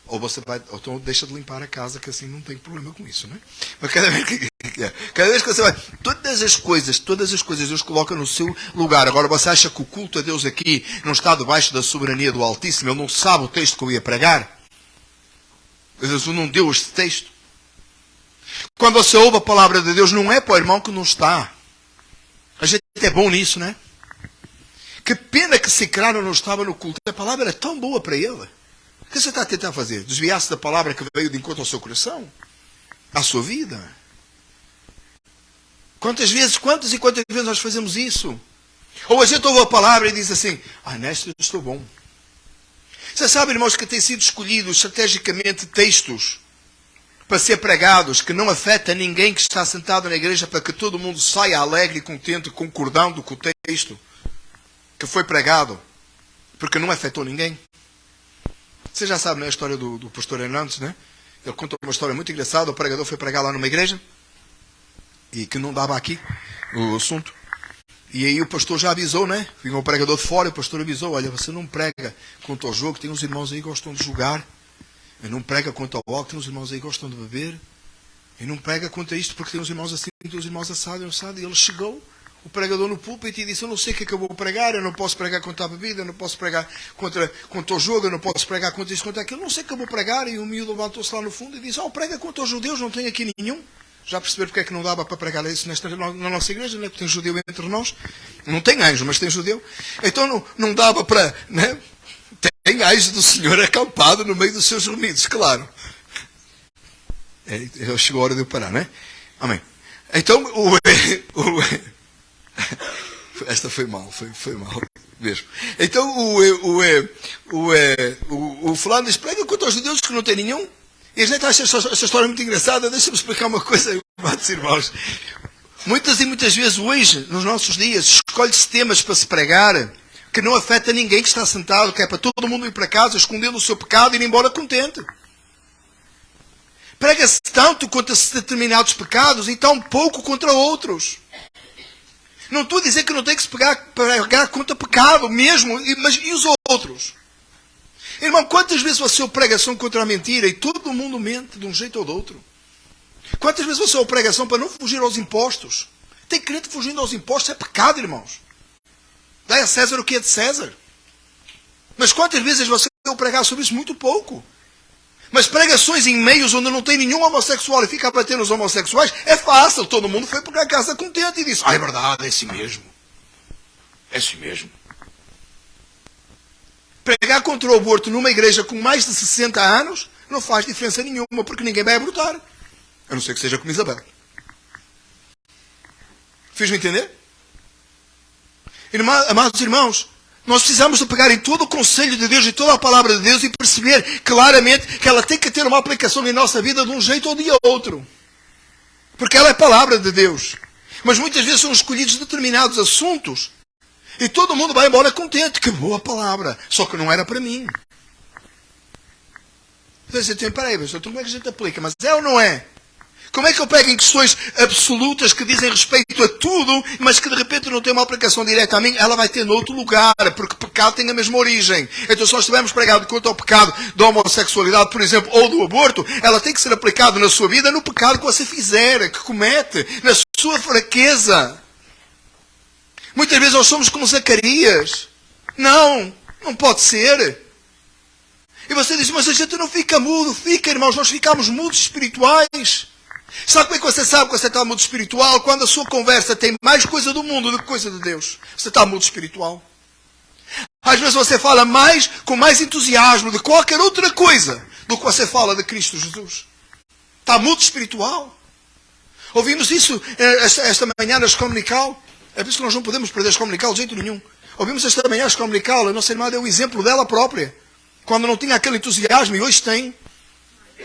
Ou você vai, ou então deixa de limpar a casa, que assim não tem problema com isso, não é? Mas cada vez que você vai, todas as coisas Deus coloca no seu lugar. Agora você acha que o culto a Deus aqui não está debaixo da soberania do Altíssimo? Ele não sabe o texto que eu ia pregar? Deus não deu este texto. Quando você ouve a palavra de Deus, não é para o irmão que não está. A gente é bom nisso, não é? Que pena que Cicrano não estava no culto. A palavra era tão boa para ele. O que você está a tentar fazer? Desviar-se da palavra que veio de encontro ao seu coração? À sua vida? Quantas e quantas vezes nós fazemos isso? Ou a gente ouve a palavra e diz assim, nesta eu estou bom. Você sabe, irmãos, que tem sido escolhidos estrategicamente textos para ser pregados que não afeta ninguém que está sentado na igreja, para que todo mundo saia alegre e contente, concordando com o texto que foi pregado, porque não afetou ninguém. Você já sabe, né, a história do pastor Hernandes, né? Ele conta uma história muito engraçada. O pregador foi pregar lá numa igreja e que não dava aqui o assunto. E aí o pastor já avisou, né? Vinha o pregador de fora e o pastor avisou, olha, você não prega quanto ao jogo, tem uns irmãos aí que gostam de jogar. E não prega quanto ao álcool, tem uns irmãos aí que gostam de beber. E não prega quanto a isto, porque tem uns irmãos assim, tem uns irmãos assados. E ele chegou, o pregador no púlpito, e disse, eu não sei o que é que eu vou pregar, eu não posso pregar contra a bebida, eu não posso pregar contra o jogo, eu não posso pregar contra isso, contra aquilo, não sei o que eu vou pregar. E o miúdo levantou-se lá no fundo e disse, prega contra os judeus, não tem aqui nenhum. Já perceberam porque é que não dava para pregar isso na nossa igreja, né? Porque tem judeu entre nós. Não tem anjo, mas tem judeu. Então não dava para... Né? Tem anjo do Senhor acampado no meio dos seus reunidos, claro. Chegou a hora de eu parar, né? Amém. Então, esta foi mal, foi mal mesmo. Então, o fulano diz, prega contra os judeus que não tem nenhum. E a gente acha essa história muito engraçada. Deixa-me explicar uma coisa, amados irmãos. Muitas e muitas vezes hoje, nos nossos dias, escolhe-se temas para se pregar que não afeta ninguém que está sentado, que é para todo mundo ir para casa, escondendo o seu pecado e ir embora contente. Prega-se tanto contra determinados pecados e tão pouco contra outros. Não estou a dizer que não tem que se pregar contra pecado mesmo, mas e os outros? Irmão, quantas vezes você ouve pregação contra a mentira e todo mundo mente de um jeito ou de outro? Quantas vezes você ouve pregação para não fugir aos impostos? Tem crente fugindo aos impostos, é pecado, irmãos. Dai a César o que é de César. Mas quantas vezes você ouve pregar sobre isso? Muito pouco. Mas pregações em meios onde não tem nenhum homossexual e fica a bater nos homossexuais, é fácil. Todo mundo foi para casa contente e disse, é verdade, é assim mesmo. É assim mesmo. Pregar contra o aborto numa igreja com mais de 60 anos não faz diferença nenhuma, porque ninguém vai abortar. A não ser que seja como Isabel. Fiz-me entender? Amados irmãos, nós precisamos de pegar em todo o conselho de Deus e toda a palavra de Deus e perceber claramente que ela tem que ter uma aplicação em nossa vida de um jeito ou de outro. Porque ela é palavra de Deus. Mas muitas vezes são escolhidos determinados assuntos e todo mundo vai embora contente. Que boa palavra. Só que não era para mim. Você tem, peraí, então como é que a gente aplica? Mas é ou não é? Como é que eu pego em questões absolutas que dizem respeito a tudo, mas que de repente não tem uma aplicação direta a mim? Ela vai ter noutro lugar, porque pecado tem a mesma origem. Então se nós estivermos pregado quanto ao pecado da homossexualidade, por exemplo, ou do aborto, ela tem que ser aplicada na sua vida no pecado que você fizer, que comete, na sua fraqueza. Muitas vezes nós somos como Zacarias. Não pode ser. E você diz, mas a gente não fica mudo. Fica, irmãos, nós ficamos mudos espirituais. Sabe como é que você sabe que você está mudo espiritual? Quando a sua conversa tem mais coisa do mundo do que coisa de Deus. Você está mudo espiritual. Às vezes você fala com mais entusiasmo de qualquer outra coisa do que você fala de Cristo Jesus. Está mudo espiritual. Ouvimos isso esta manhã na escola dominical. É por isso que nós não podemos perder a escola dominical de jeito nenhum. Ouvimos esta manhã a escola dominical. A nossa irmã deu o exemplo dela própria. Quando não tinha aquele entusiasmo e hoje tem.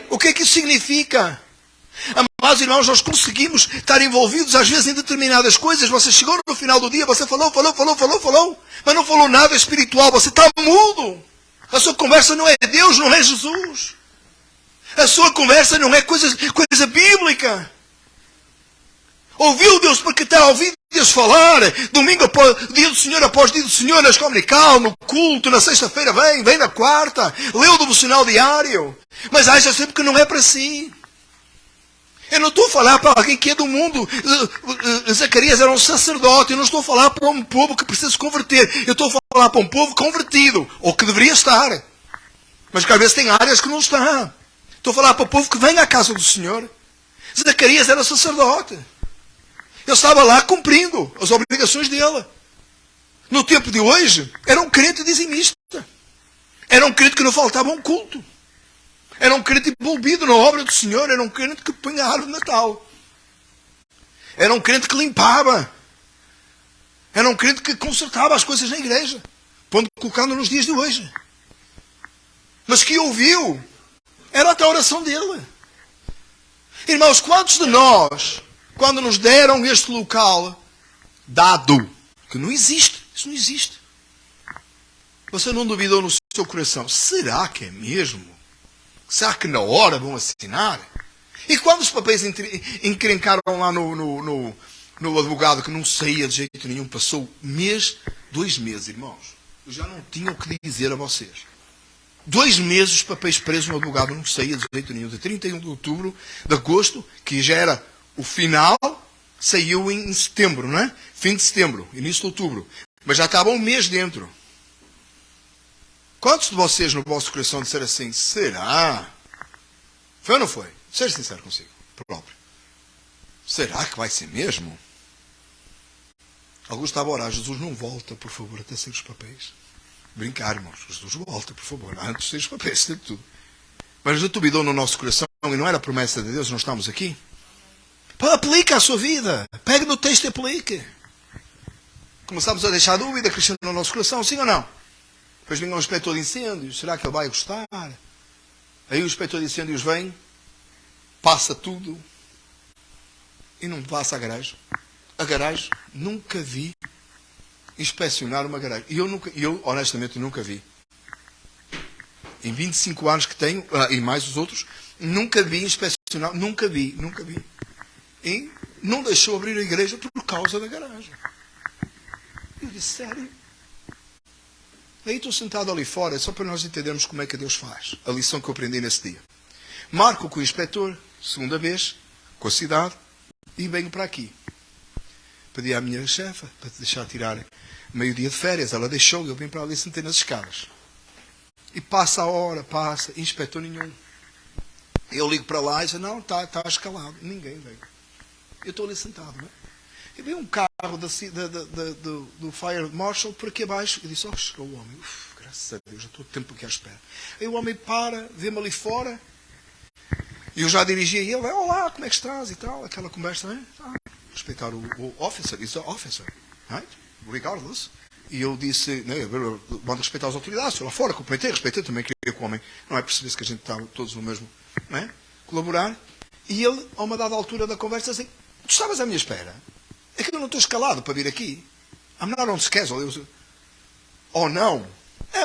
O que é que isso significa? Amados irmãos, nós conseguimos estar envolvidos às vezes em determinadas coisas. Você chegou no final do dia, você falou, mas não falou nada espiritual. Você está mudo. A sua conversa não é Deus, não é Jesus. A sua conversa não é coisa bíblica. Ouviu Deus porque está a ouvir Deus falar. Domingo após dia do Senhor, após dia do Senhor, na escola dominical, no culto, na sexta-feira vem na quarta. Leu o devocional diário. Mas acha sempre que não é para si. Eu não estou a falar para alguém que é do mundo. Zacarias era um sacerdote. Eu não estou a falar para um povo que precisa se converter. Eu estou a falar para um povo convertido. Ou que deveria estar. Mas que às vezes tem áreas que não está. Estou a falar para o povo que vem à casa do Senhor. Zacarias era sacerdote. Ele estava lá cumprindo as obrigações dele. No tempo de hoje, era um crente dizimista. Era um crente que não faltava um culto. Era um crente envolvido na obra do Senhor. Era um crente que punha a árvore de Natal. Era um crente que limpava. Era um crente que consertava as coisas na igreja. Colocando nos dias de hoje. Mas que ouviu era até a oração dele. Irmãos, quantos de nós, quando nos deram este local dado, que não existe, isso não existe, você não duvidou no seu coração, será que é mesmo? Será que na hora vão assinar? E quando os papéis encrencaram lá no advogado, que não saía de jeito nenhum, passou 2 meses, irmãos, eu já não tinha o que dizer a vocês. 2 meses os papéis presos no advogado, não saía de jeito nenhum. De 31 de outubro, de agosto, que já era o final, saiu em setembro, não é? Fim de setembro, início de outubro. Mas já estava 1 mês dentro. Quantos de vocês no vosso coração disseram assim, será? Foi ou não foi? Seja sincero consigo, próprio. Será que vai ser mesmo? Alguns estavam a orar, Jesus não volta, por favor, até sair os papéis. Brincar, irmãos, Jesus volta, por favor, antes de sair os papéis, de tudo. Mas já duvidou no nosso coração e não era promessa de Deus, não estamos aqui? Aplica a sua vida. Pega no texto e aplique. Começamos a deixar dúvida crescendo no nosso coração, sim ou não? Depois vem um inspetor de incêndios. Será que ele vai gostar? Aí o inspetor de incêndios vem, passa tudo e não passa a garagem. A garagem, nunca vi inspecionar uma garagem. E eu honestamente nunca vi. Em 25 anos que tenho, e mais os outros, nunca vi inspecionar, nunca vi. E não deixou abrir a igreja por causa da garagem. Eu disse, sério? Aí estou sentado ali fora, só para nós entendermos como é que Deus faz. A lição que eu aprendi nesse dia. Marco com o inspetor, segunda vez, com a cidade e venho para aqui. Pedi à minha chefa para te deixar tirar meio-dia de férias. Ela deixou e eu vim para ali, sentei nas escadas. E passa a hora, passa, inspetor nenhum. Eu ligo para lá e diz, não, está escalado. Ninguém veio. Eu estou ali sentado, não é? E veio um carro do Fire Marshal por aqui abaixo. Eu disse, chegou o homem. Graças a Deus, já estou o tempo aqui à espera. Aí o homem para, vê-me ali fora. E eu já dirigia e ele, olá, como é que estás? E tal, aquela conversa, não é? Respeitar o officer, it's an officer, right? Regardless. E eu disse, vamos respeitar as autoridades, estou lá fora, respeitei, também queria que o homem, não é, percebesse que a gente está todos no mesmo, não é? Colaborar. E ele, a uma dada altura da conversa, assim, tu estavas à minha espera? É que eu não estou escalado para vir aqui. I'm not on schedule. Eu disse, oh, não.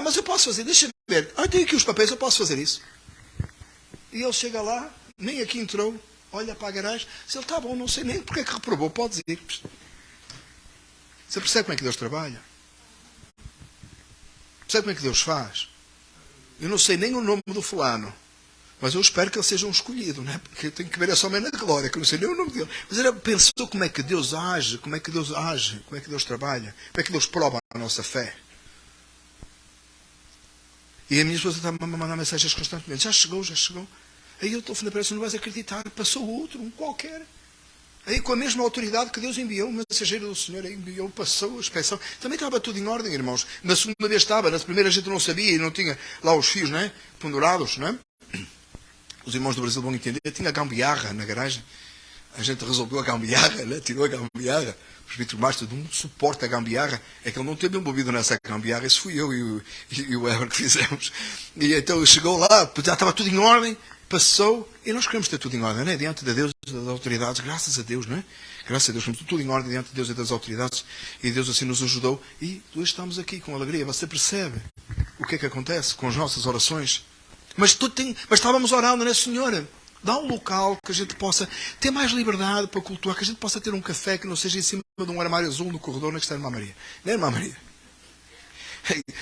Mas eu posso fazer, deixa-me ver. Tenho aqui os papéis, eu posso fazer isso. E ele chega lá, nem aqui entrou, olha para a garagem, se ele está bom, não sei nem porque é que reprovou, pode ir. Você percebe como é que Deus trabalha? Percebe como é que Deus faz? Eu não sei nem o nome do fulano, mas eu espero que ele seja um escolhido, não é? Porque eu tenho que ver a sua mãe na glória, que eu não sei nem o nome dele. Mas ele pensou como é que Deus age, como é que Deus trabalha, como é que Deus prova a nossa fé. E a minha esposa estava a mandar mensagens constantemente. Já chegou. Aí eu telefonei para ele, não vais acreditar, passou outro, um qualquer. Aí com a mesma autoridade que Deus enviou, o mensageiro do Senhor enviou, passou a inspeção. Também estava tudo em ordem, irmãos. Na segunda vez estava, na primeira a gente não sabia e não tinha lá os fios, não é? Pendurados, não é? Os irmãos do Brasil vão entender. Tinha gambiarra na garagem. A gente resolveu a gambiarra, né? Tirou a gambiarra. O presbítero Márcio de um suporte a gambiarra. É que ele não teve envolvido nessa gambiarra. Isso fui eu e o Ever que fizemos. E então chegou lá, já estava tudo em ordem. Passou, e nós queremos ter tudo em ordem, não é? Diante de Deus e das autoridades, graças a Deus, não é? Graças a Deus, temos tudo em ordem diante de Deus e das autoridades, e Deus assim nos ajudou, e hoje estamos aqui com alegria. Você percebe o que é que acontece com as nossas orações? Mas estávamos orando, não é, Senhora? Dá um local que a gente possa ter mais liberdade para cultuar, que a gente possa ter um café que não seja em cima de um armário azul no corredor na que está a Irmã Maria. Não é, Irmã Maria?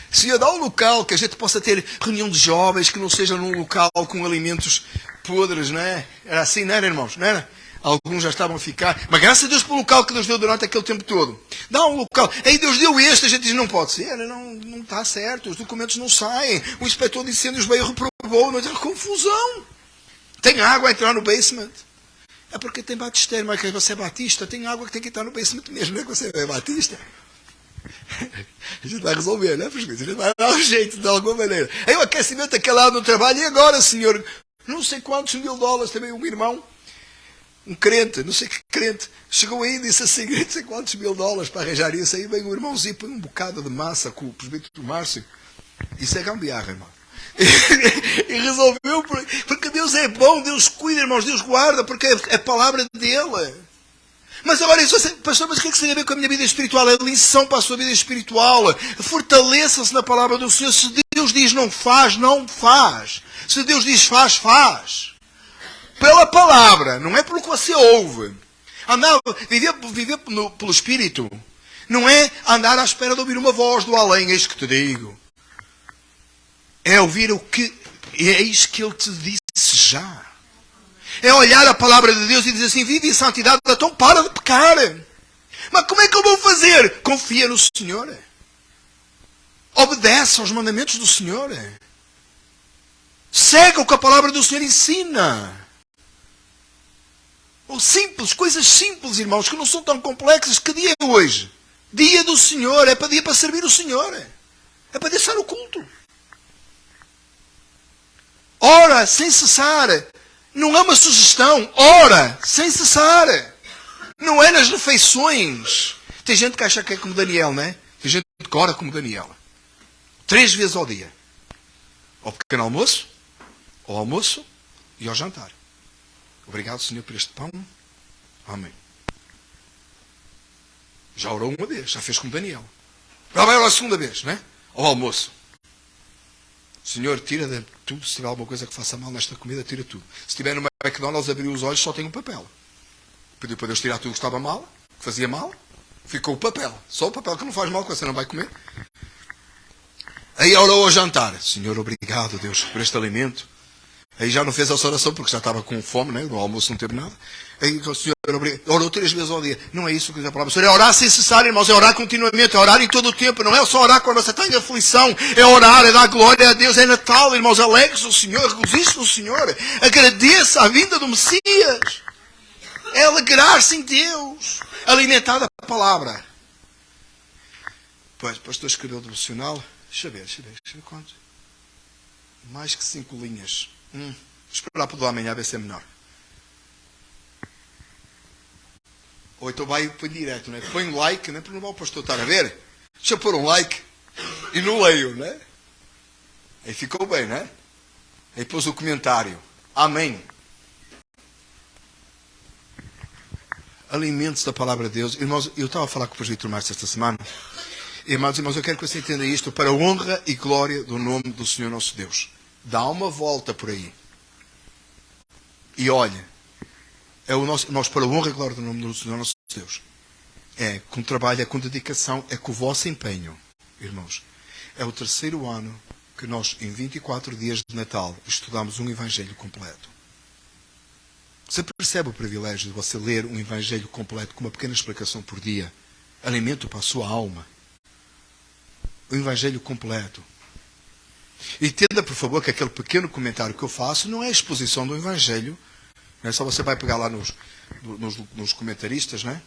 Senhor, dá um local que a gente possa ter reunião de jovens, que não seja num local com alimentos podres, não é? Era assim, não era, irmãos? Não era? Alguns já estavam a ficar. Mas graças a Deus pelo local que Deus deu durante aquele tempo todo. Dá um local. Aí Deus deu este, a gente diz, não pode ser, não está certo, os documentos não saem. O inspetor de incêndios veio, reprovou, não é confusão. Tem água a entrar no basement. É porque tem batistério, mas que você é batista, tem água que tem que entrar no basement mesmo, não é que você é batista. A gente vai resolver, né? A gente vai dar um jeito de alguma maneira. Aí o aquecimento aquele lado no trabalho, e agora, Senhor, não sei quantos $1000, também um irmão, um crente, não sei que crente, chegou aí e disse assim, não sei quantos $1000 para arranjar isso. Aí vem o irmãozinho, põe um bocado de massa com o presbítero Márcio. Isso é gambiarra, irmão. E resolveu, porque Deus é bom, Deus cuida, irmãos, Deus guarda, porque é a palavra dele. Mas agora, pastor, mas o que é que tem a ver com a minha vida espiritual? É a lição para a sua vida espiritual. Fortaleça-se na palavra do Senhor. Se Deus diz não faz, não faz. Se Deus diz faz, faz. Pela palavra, não é pelo que você ouve. Viver pelo Espírito não é andar à espera de ouvir uma voz do além, eis que te digo. É ouvir o que eis que Ele te disse já. É olhar a palavra de Deus e dizer assim, vive em santidade, então para de pecar. Mas como é que eu vou fazer? Confia no Senhor. Obedece aos mandamentos do Senhor. Segue o que a palavra do Senhor ensina. Ou simples, coisas simples, irmãos, que não são tão complexas. Que dia é hoje? Dia do Senhor, é para dia para servir o Senhor. É para deixar o culto. Ora, sem cessar. Não é uma sugestão. Ora, sem cessar. Não é nas refeições. Tem gente que acha que é como Daniel, não é? Tem gente que ora como Daniel. 3 vezes ao dia. Ao pequeno almoço, ao almoço e ao jantar. Obrigado, Senhor, por este pão. Amém. Já orou uma vez, já fez como Daniel. Já vai orar a segunda vez, não é? Ao almoço. Senhor, tira de tudo, se tiver alguma coisa que faça mal nesta comida, tira tudo. Se estiver no McDonald's, abriu os olhos, só tem um papel. Pediu para Deus tirar tudo que estava mal, que fazia mal, ficou o papel. Só o papel que não faz mal, que você não vai comer. Aí orou ao jantar. Senhor, obrigado, Deus, por este alimento. Aí já não fez essa oração porque já estava com fome, né? No almoço não teve nada. Aí o Senhor orou 3 vezes ao dia. Não é isso que diz a palavra. O Senhor é orar sem cessar, irmãos. É orar continuamente. É orar em todo o tempo. Não é só orar quando você está em aflição. É orar, é dar glória a Deus. É Natal, irmãos. Alegre-se o Senhor. Regozije-se no Senhor. Agradeça a vinda do Messias. É alegrar-se em Deus. Alimentar da palavra. Pois, o pastor escreveu o devocional. Deixa eu ver quanto. Mais que 5 linhas. Esperar para o do amanhã, vai ser menor. Ou então vai para direto, né? Põe um like, né? Para não o pastor estar a ver. Deixa eu pôr um like e não leio, né? Aí ficou bem, né? Aí pôs o comentário. Amém. Alimentos da palavra de Deus. Irmãos, eu estava a falar com o pastor Márcio esta semana. Irmãos, eu quero que você entenda isto para a honra e glória do nome do Senhor nosso Deus. Dá uma volta por aí. E olha, nós para a honra e glória do nome do Senhor nosso Deus. É com trabalho, é com dedicação, é com o vosso empenho, irmãos. É o 3º ano que nós, em 24 dias de Natal, estudamos um Evangelho completo. Você percebe o privilégio de você ler um Evangelho completo com uma pequena explicação por dia? Alimento para a sua alma. O Evangelho completo. E entenda, por favor, que aquele pequeno comentário que eu faço não é a exposição do Evangelho. Não é só você vai pegar lá nos comentaristas, né?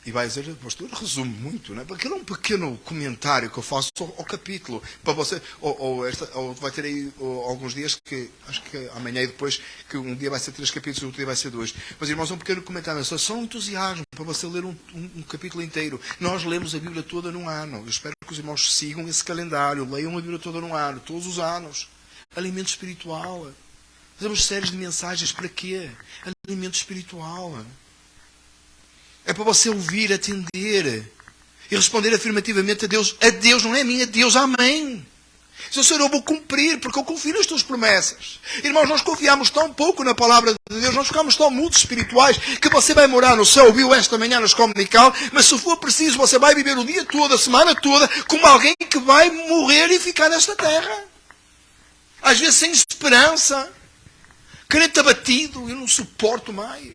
E vai dizer, pastor, resume muito, né? Porque aquele é um pequeno comentário que eu faço ao capítulo. Para você, ou vai ter aí alguns dias que, acho que amanhã e depois, que um dia vai ser 3 capítulos e outro dia vai ser 2. Mas, irmãos, é um pequeno comentário, só um entusiasmo para você ler um capítulo inteiro. Nós lemos a Bíblia toda num ano. Eu espero que os irmãos sigam esse calendário, leiam a Bíblia toda num ano, todos os anos. Alimento espiritual. Fazemos séries de mensagens para quê? Alimento espiritual. É para você ouvir, atender e responder afirmativamente a Deus. A Deus não é a mim, a Deus, amém. Se o Senhor, eu vou cumprir, porque eu confio nas tuas promessas. Irmãos, nós confiamos tão pouco na palavra de Deus, nós ficamos tão mudos espirituais, que você vai morar no céu, ouviu esta manhã na escola dominical, mas se for preciso, você vai viver o dia todo, a semana toda, como alguém que vai morrer e ficar nesta terra. Às vezes sem esperança, crente abatido, eu não suporto mais.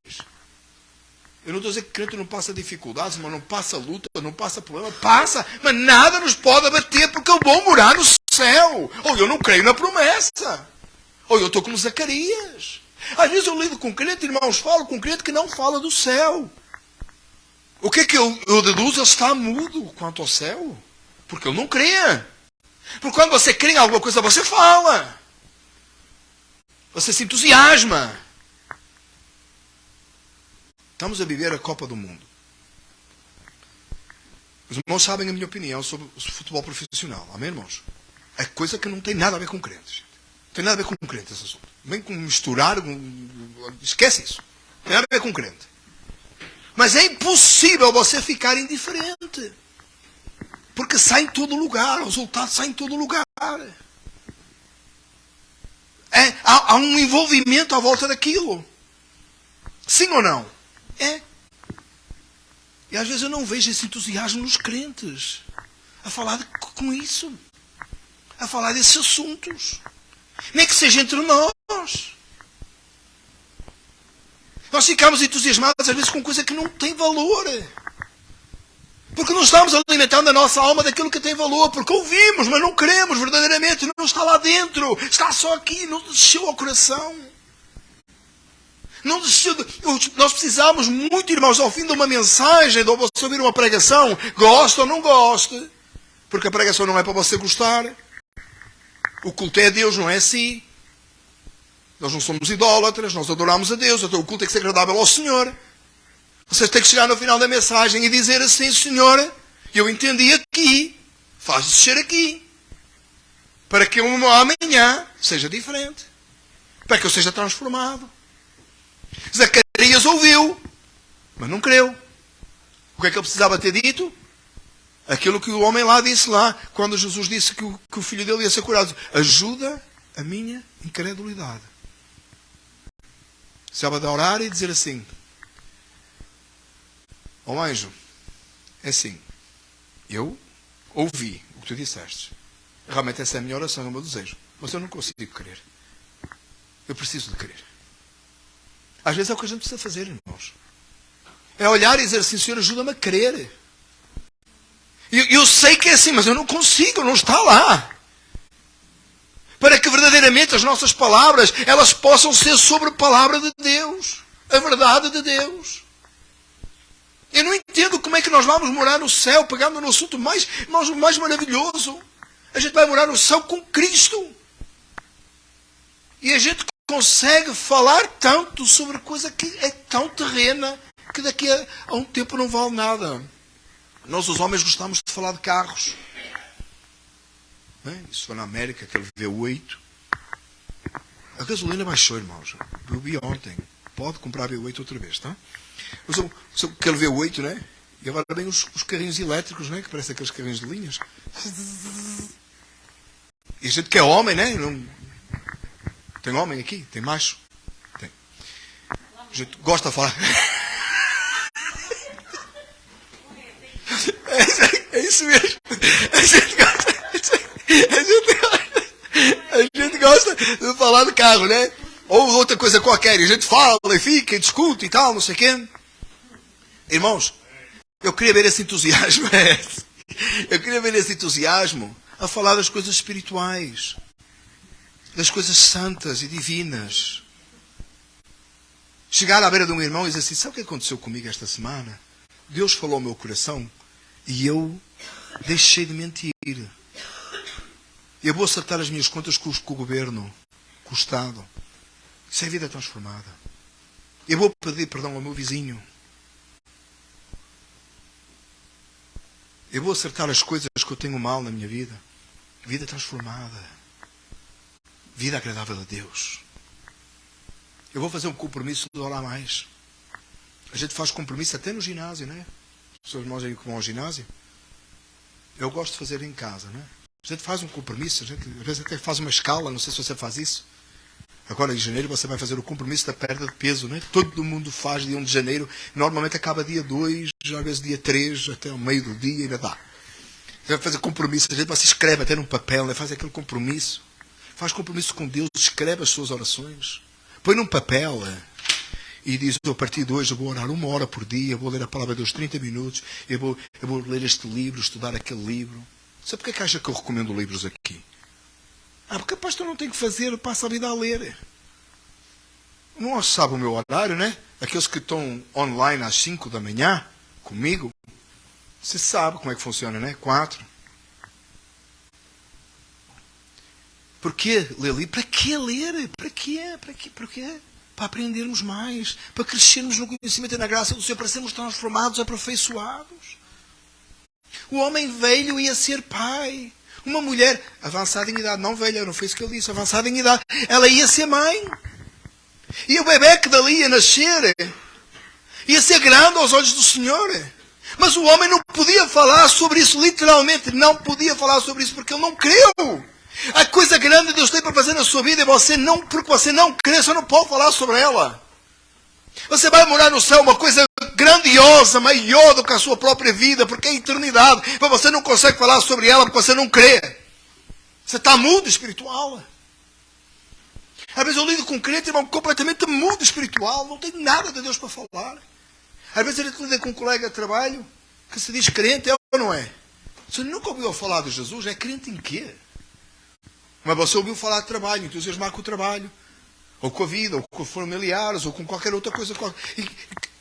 Eu não estou a dizer que crente não passa dificuldades, mas não passa luta, não passa problema. Passa, mas nada nos pode abater, porque eu vou morar no céu. Ou eu não creio na promessa. Ou eu estou como Zacarias. Às vezes eu lido com crente, irmãos, falo com crente que não fala do céu. O que é que eu deduzo? Ele está mudo quanto ao céu. Porque ele não crê. Porque quando você crê em alguma coisa, você fala. Você se entusiasma. Estamos a viver a Copa do Mundo. Os irmãos sabem a minha opinião sobre o futebol profissional. Amém, irmãos? É coisa que não tem nada a ver com crentes. Não tem nada a ver com crentes esse assunto. Vem com misturar, esquece isso. Não tem nada a ver com crente. Mas é impossível você ficar indiferente. Porque sai em todo lugar. O resultado sai em todo lugar. Há um envolvimento à volta daquilo. Sim ou não? É. E às vezes eu não vejo esse entusiasmo nos crentes. A falar com isso. A falar desses assuntos. Nem que seja entre nós. Nós ficamos entusiasmados às vezes com coisa que não tem valor. Porque não estamos alimentando a nossa alma daquilo que tem valor. Porque ouvimos, mas não queremos verdadeiramente. Não está lá dentro. Está só aqui. Não desceu ao coração. Não desistiu. Nós precisamos muito, irmãos, ao fim de uma mensagem, de você ouvir uma pregação, gosta ou não gosta, porque a pregação não é para você gostar. O culto é a Deus, não é assim. Nós não somos idólatras, nós adoramos a Deus, então o culto tem que ser agradável ao Senhor. Vocês têm que chegar no final da mensagem e dizer assim, Senhor, eu entendi aqui, faz descer aqui, para que o amanhã seja diferente, para que eu seja transformado. Zacarias ouviu, mas não creu. O que é que ele precisava ter dito? Aquilo que o homem lá disse lá, quando Jesus disse que o filho dele ia ser curado. Ajuda a minha incredulidade. Precisava de orar e dizer assim, ó anjo, é assim, eu ouvi o que tu disseste. Realmente essa é a minha oração, é o meu desejo. Mas eu não consigo crer. Eu preciso de crer. Às vezes é o que a gente precisa fazer, irmãos. É olhar e dizer assim, Senhor, ajuda-me a crer. Eu sei que é assim, mas eu não consigo, não está lá. Para que verdadeiramente as nossas palavras, elas possam ser sobre a palavra de Deus. A verdade de Deus. Eu não entendo como é que nós vamos morar no céu, pegando no assunto mais maravilhoso. A gente vai morar no céu com Cristo. E a gente consegue falar tanto sobre coisa que é tão terrena, que daqui a um tempo não vale nada. Nós, os homens, gostamos de falar de carros. Isso foi na América, aquele V8. A gasolina baixou, irmãos. Eu vi ontem. Pode comprar V8 outra vez, tá? Aquele V8, né? E agora vem os carrinhos elétricos, né? Que parecem aqueles carrinhos de linhas. E a gente que é homem, né? Não... Tem homem aqui? Tem macho? Tem. A gente gosta de falar. É isso mesmo. A gente gosta de falar do carro, né? Ou outra coisa qualquer. E a gente fala e fica e discute e tal, não sei o quê. Irmãos, eu queria ver esse entusiasmo. Eu queria ver esse entusiasmo a falar das coisas espirituais. Das coisas santas e divinas. Chegar à beira de um irmão e dizer assim, sabe o que aconteceu comigo esta semana? Deus falou ao meu coração e eu deixei de mentir. Eu vou acertar as minhas contas com o governo, com o Estado. Isso é vida transformada. Eu vou pedir perdão ao meu vizinho. Eu vou acertar as coisas que eu tenho mal na minha vida. Vida transformada. Vida agradável a Deus. Eu vou fazer um compromisso de orar mais. A gente faz compromisso até no ginásio, né? Os seus irmãos aí que vão ao ginásio. Eu gosto de fazer em casa, né? A gente faz um compromisso, a gente às vezes até faz uma escala, não sei se você faz isso. Agora em janeiro você vai fazer o compromisso da perda de peso, né? Todo mundo faz dia 1 de janeiro, normalmente acaba dia 2, às vezes dia 3, até o meio do dia ainda dá. Você vai fazer compromisso, a gente se inscreve até num papel, né? Faz aquele compromisso. Faz compromisso com Deus, escreve as suas orações. Põe num papel e diz, a partir de hoje eu vou orar 1 hora por dia, eu vou ler a palavra de Deus 30 minutos, eu vou ler este livro, estudar aquele livro. Sabe porquê que acha que eu recomendo livros aqui? Porque o pastor não tem que fazer, passa a vida a ler. Não sabe o meu horário, né? Aqueles que estão online às 5 da manhã, comigo, você sabe como é que funciona, né? 4. Por que ler livro? Para que ler? Para quê? Para quê? Para aprendermos mais, para crescermos no conhecimento e na graça do Senhor, para sermos transformados, aperfeiçoados. O homem velho ia ser pai. Uma mulher avançada em idade, não velha, não foi isso que ele disse, avançada em idade, ela ia ser mãe. E o bebê que dali ia nascer ia ser grande aos olhos do Senhor. Mas o homem não podia falar sobre isso, literalmente não podia falar sobre isso, porque ele não creu. A coisa grande Deus tem para fazer na sua vida e você não, porque você não crê, você não pode falar sobre ela. Você vai morar no céu uma coisa grandiosa, maior do que a sua própria vida, porque é a eternidade. Mas você não consegue falar sobre ela porque você não crê. Você está mudo espiritual. Às vezes eu lido com um crente, irmão, completamente mudo espiritual, não tem nada de Deus para falar. Às vezes ele lida com um colega de trabalho que se diz crente, é ou não é? Você nunca ouviu falar de Jesus, é crente em quê? Mas você ouviu falar de trabalho, entusiasmar com o trabalho, ou com a vida, ou com familiares, ou com qualquer outra coisa. E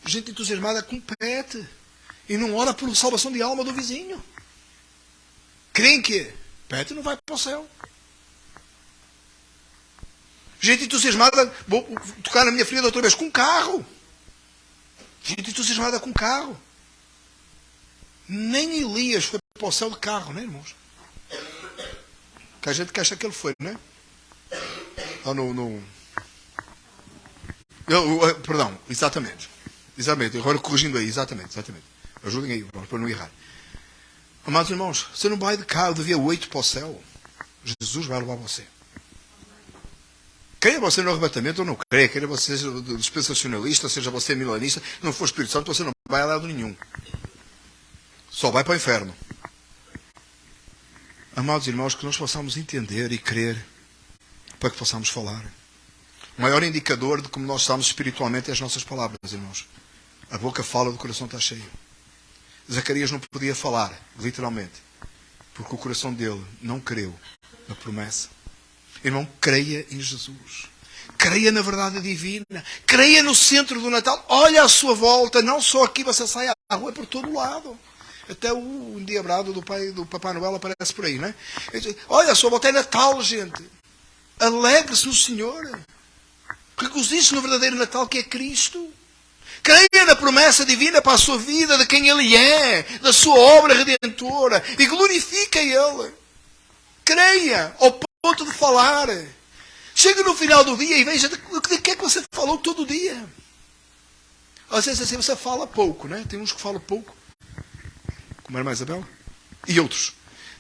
gente entusiasmada com pet. E não ora por salvação de alma do vizinho. Creem que pet não vai para o céu. Gente entusiasmada, vou tocar na minha filha outra vez, com carro. Gente entusiasmada com carro. Nem Elias foi para o céu de carro, né, irmãos? Que a gente que acha que ele foi, né? Perdão, exatamente. Exatamente, agora corrigindo aí, exatamente. Ajudem aí, para não errar. Amados irmãos, você não vai de carro de V8 para o céu. Jesus vai levar você. Queira você no arrebatamento ou não creia, queira você seja dispensacionalista, seja você milanista, não for Espírito Santo, você não vai a lado nenhum. Só vai para o inferno. Amados irmãos, que nós possamos entender e crer para que possamos falar. O maior indicador de como nós estamos espiritualmente é as nossas palavras, irmãos. A boca fala, do coração está cheio. Zacarias não podia falar, literalmente, porque o coração dele não creu na promessa. Irmão, creia em Jesus. Creia na verdade divina. Creia no centro do Natal. Olha à sua volta. Não só aqui, você sai à rua, é por todo lado. Até o endiabrado do Papai Noel aparece por aí, não é? Olha à sua volta, é Natal, gente. Alegre-se no Senhor. Regozije no verdadeiro Natal que é Cristo. Creia na promessa divina para a sua vida, de quem Ele é, da sua obra redentora, e glorifica Ele. Creia ao ponto de falar. Chega no final do dia e veja de que é que você falou todo o dia. Às vezes assim você fala pouco, né? Tem uns que falam pouco, como a irmã Isabel, e outros.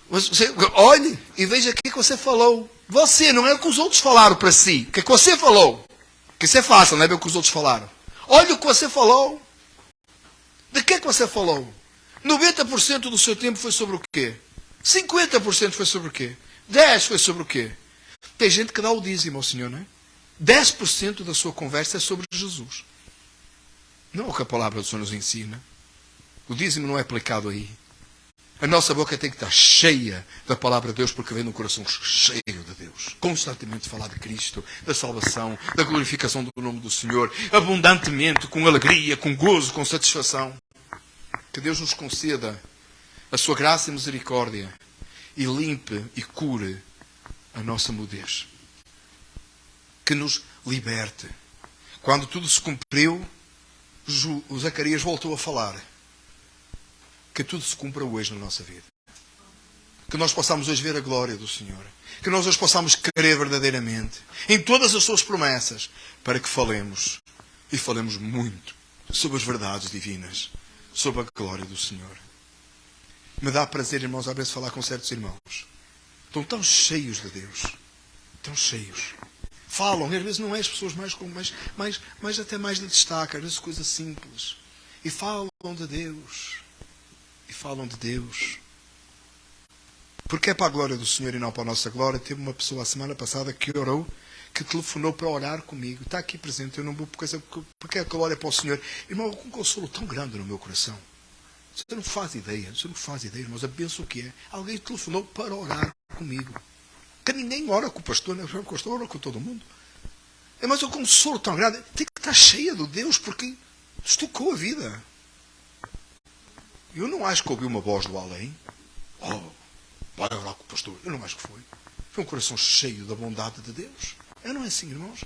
Mas você olhe e veja o que é que você falou. Você, não é o que os outros falaram para si. O que é que você falou? Que isso é fácil, não é ver o que os outros falaram. Olha o que você falou. De que é que você falou? 90% do seu tempo foi sobre o quê? 50% foi sobre o quê? 10% foi sobre o quê? Tem gente que dá o dízimo ao Senhor, não é? 10% da sua conversa é sobre Jesus. Não é o que a palavra do Senhor nos ensina. O dízimo não é aplicado aí. A nossa boca tem que estar cheia da palavra de Deus, porque vem no coração cheio de Deus. Constantemente falar de Cristo, da salvação, da glorificação do nome do Senhor, abundantemente, com alegria, com gozo, com satisfação. Que Deus nos conceda a sua graça e misericórdia e limpe e cure a nossa mudez. Que nos liberte. Quando tudo se cumpriu, o Zacarias voltou a falar. Que tudo se cumpra hoje na nossa vida. Que nós possamos hoje ver a glória do Senhor. Que nós hoje possamos crer verdadeiramente em todas as suas promessas, para que falemos, e falemos muito, sobre as verdades divinas, sobre a glória do Senhor. Me dá prazer, irmãos, às vezes falar com certos irmãos. Estão tão cheios de Deus. Tão cheios. Falam, e às vezes não é as pessoas mais até mais de destaque, às vezes coisas simples. E falam de Deus. E falam de Deus. Porque é para a glória do Senhor e não para a nossa glória. Teve uma pessoa a semana passada que orou, que telefonou para orar comigo. Está aqui presente, eu não vou porque a glória é para o Senhor. Irmão, com um consolo tão grande no meu coração. Você não faz ideia, irmãos, a bênção que é. Alguém telefonou para orar comigo. Que ninguém ora com o pastor, né? O pastor ora com todo mundo. Mas o consolo tão grande, tem que estar cheia de Deus, porque estocou a vida. Eu não acho que ouvi uma voz do além. Vai orar com o pastor. Eu não acho que foi. Foi um coração cheio da bondade de Deus. Não é assim, irmãos?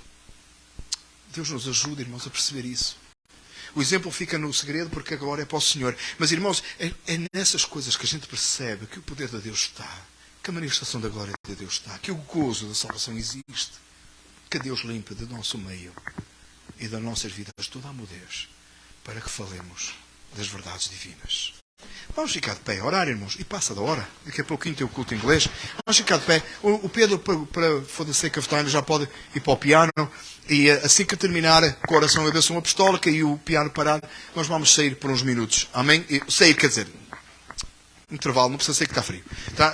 Deus nos ajuda, irmãos, a perceber isso. O exemplo fica no segredo, porque a glória é para o Senhor. Mas, irmãos, é nessas coisas que a gente percebe que o poder de Deus está, que a manifestação da glória de Deus está, que o gozo da salvação existe, que Deus limpa do nosso meio e das nossas vidas toda a mudez, para que falemos das verdades divinas. Vamos ficar de pé, orar, irmãos, e passa da hora. Daqui a pouquinho tem o culto em inglês. Vamos ficar de pé. O Pedro, for the sake of time, já pode ir para o piano. E assim que terminar com a oração da bênção apostólica e o piano parar, nós vamos sair por uns minutos. Amém? Sair, quer dizer, intervalo, não precisa ser que está frio. Tá?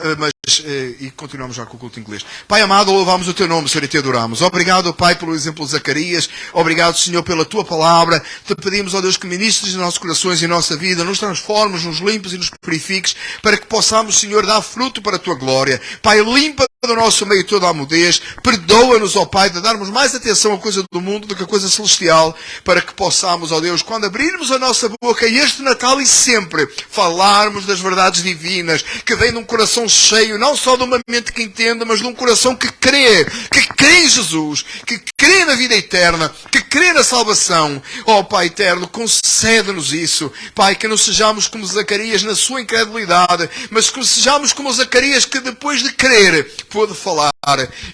E continuamos já com o culto em inglês. Pai amado, louvamos o Teu nome, Senhor, e Te adoramos. Obrigado, Pai, pelo exemplo de Zacarias. Obrigado, Senhor, pela Tua palavra. Te pedimos, ó Deus, que ministres nos nossos corações e nossa vida, nos transformes, nos limpes e nos purifiques, para que possamos, Senhor, dar fruto para a Tua glória. Pai, limpa do nosso meio toda a mudez. Perdoa-nos, ó Pai, de darmos mais atenção à coisa do mundo do que à coisa celestial, para que possamos, ó Deus, quando abrirmos a nossa boca este Natal e sempre, falarmos das verdades divinas, que vem de um coração cheio, não só de uma mente que entenda, mas de um coração que crê em Jesus, que crê na vida eterna, que crê na salvação. Ó Pai eterno, concede-nos isso. Pai, que não sejamos como Zacarias na sua incredulidade, mas que sejamos como Zacarias, que depois de crer, pôde falar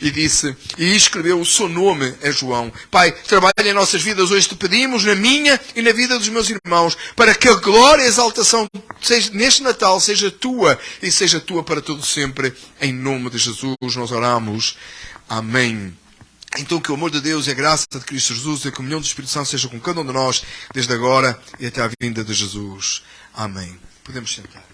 e disse, e escreveu o seu nome a João. Pai, trabalha em nossas vidas hoje, te pedimos, na minha e na vida dos meus irmãos, para que a glória e a exaltação neste Natal seja tua e seja tua para todo sempre. Em nome de Jesus nós oramos. Amém. Então que o amor de Deus e a graça de Cristo Jesus e a comunhão do Espírito Santo seja com cada um de nós, desde agora e até a vinda de Jesus. Amém. Podemos sentar.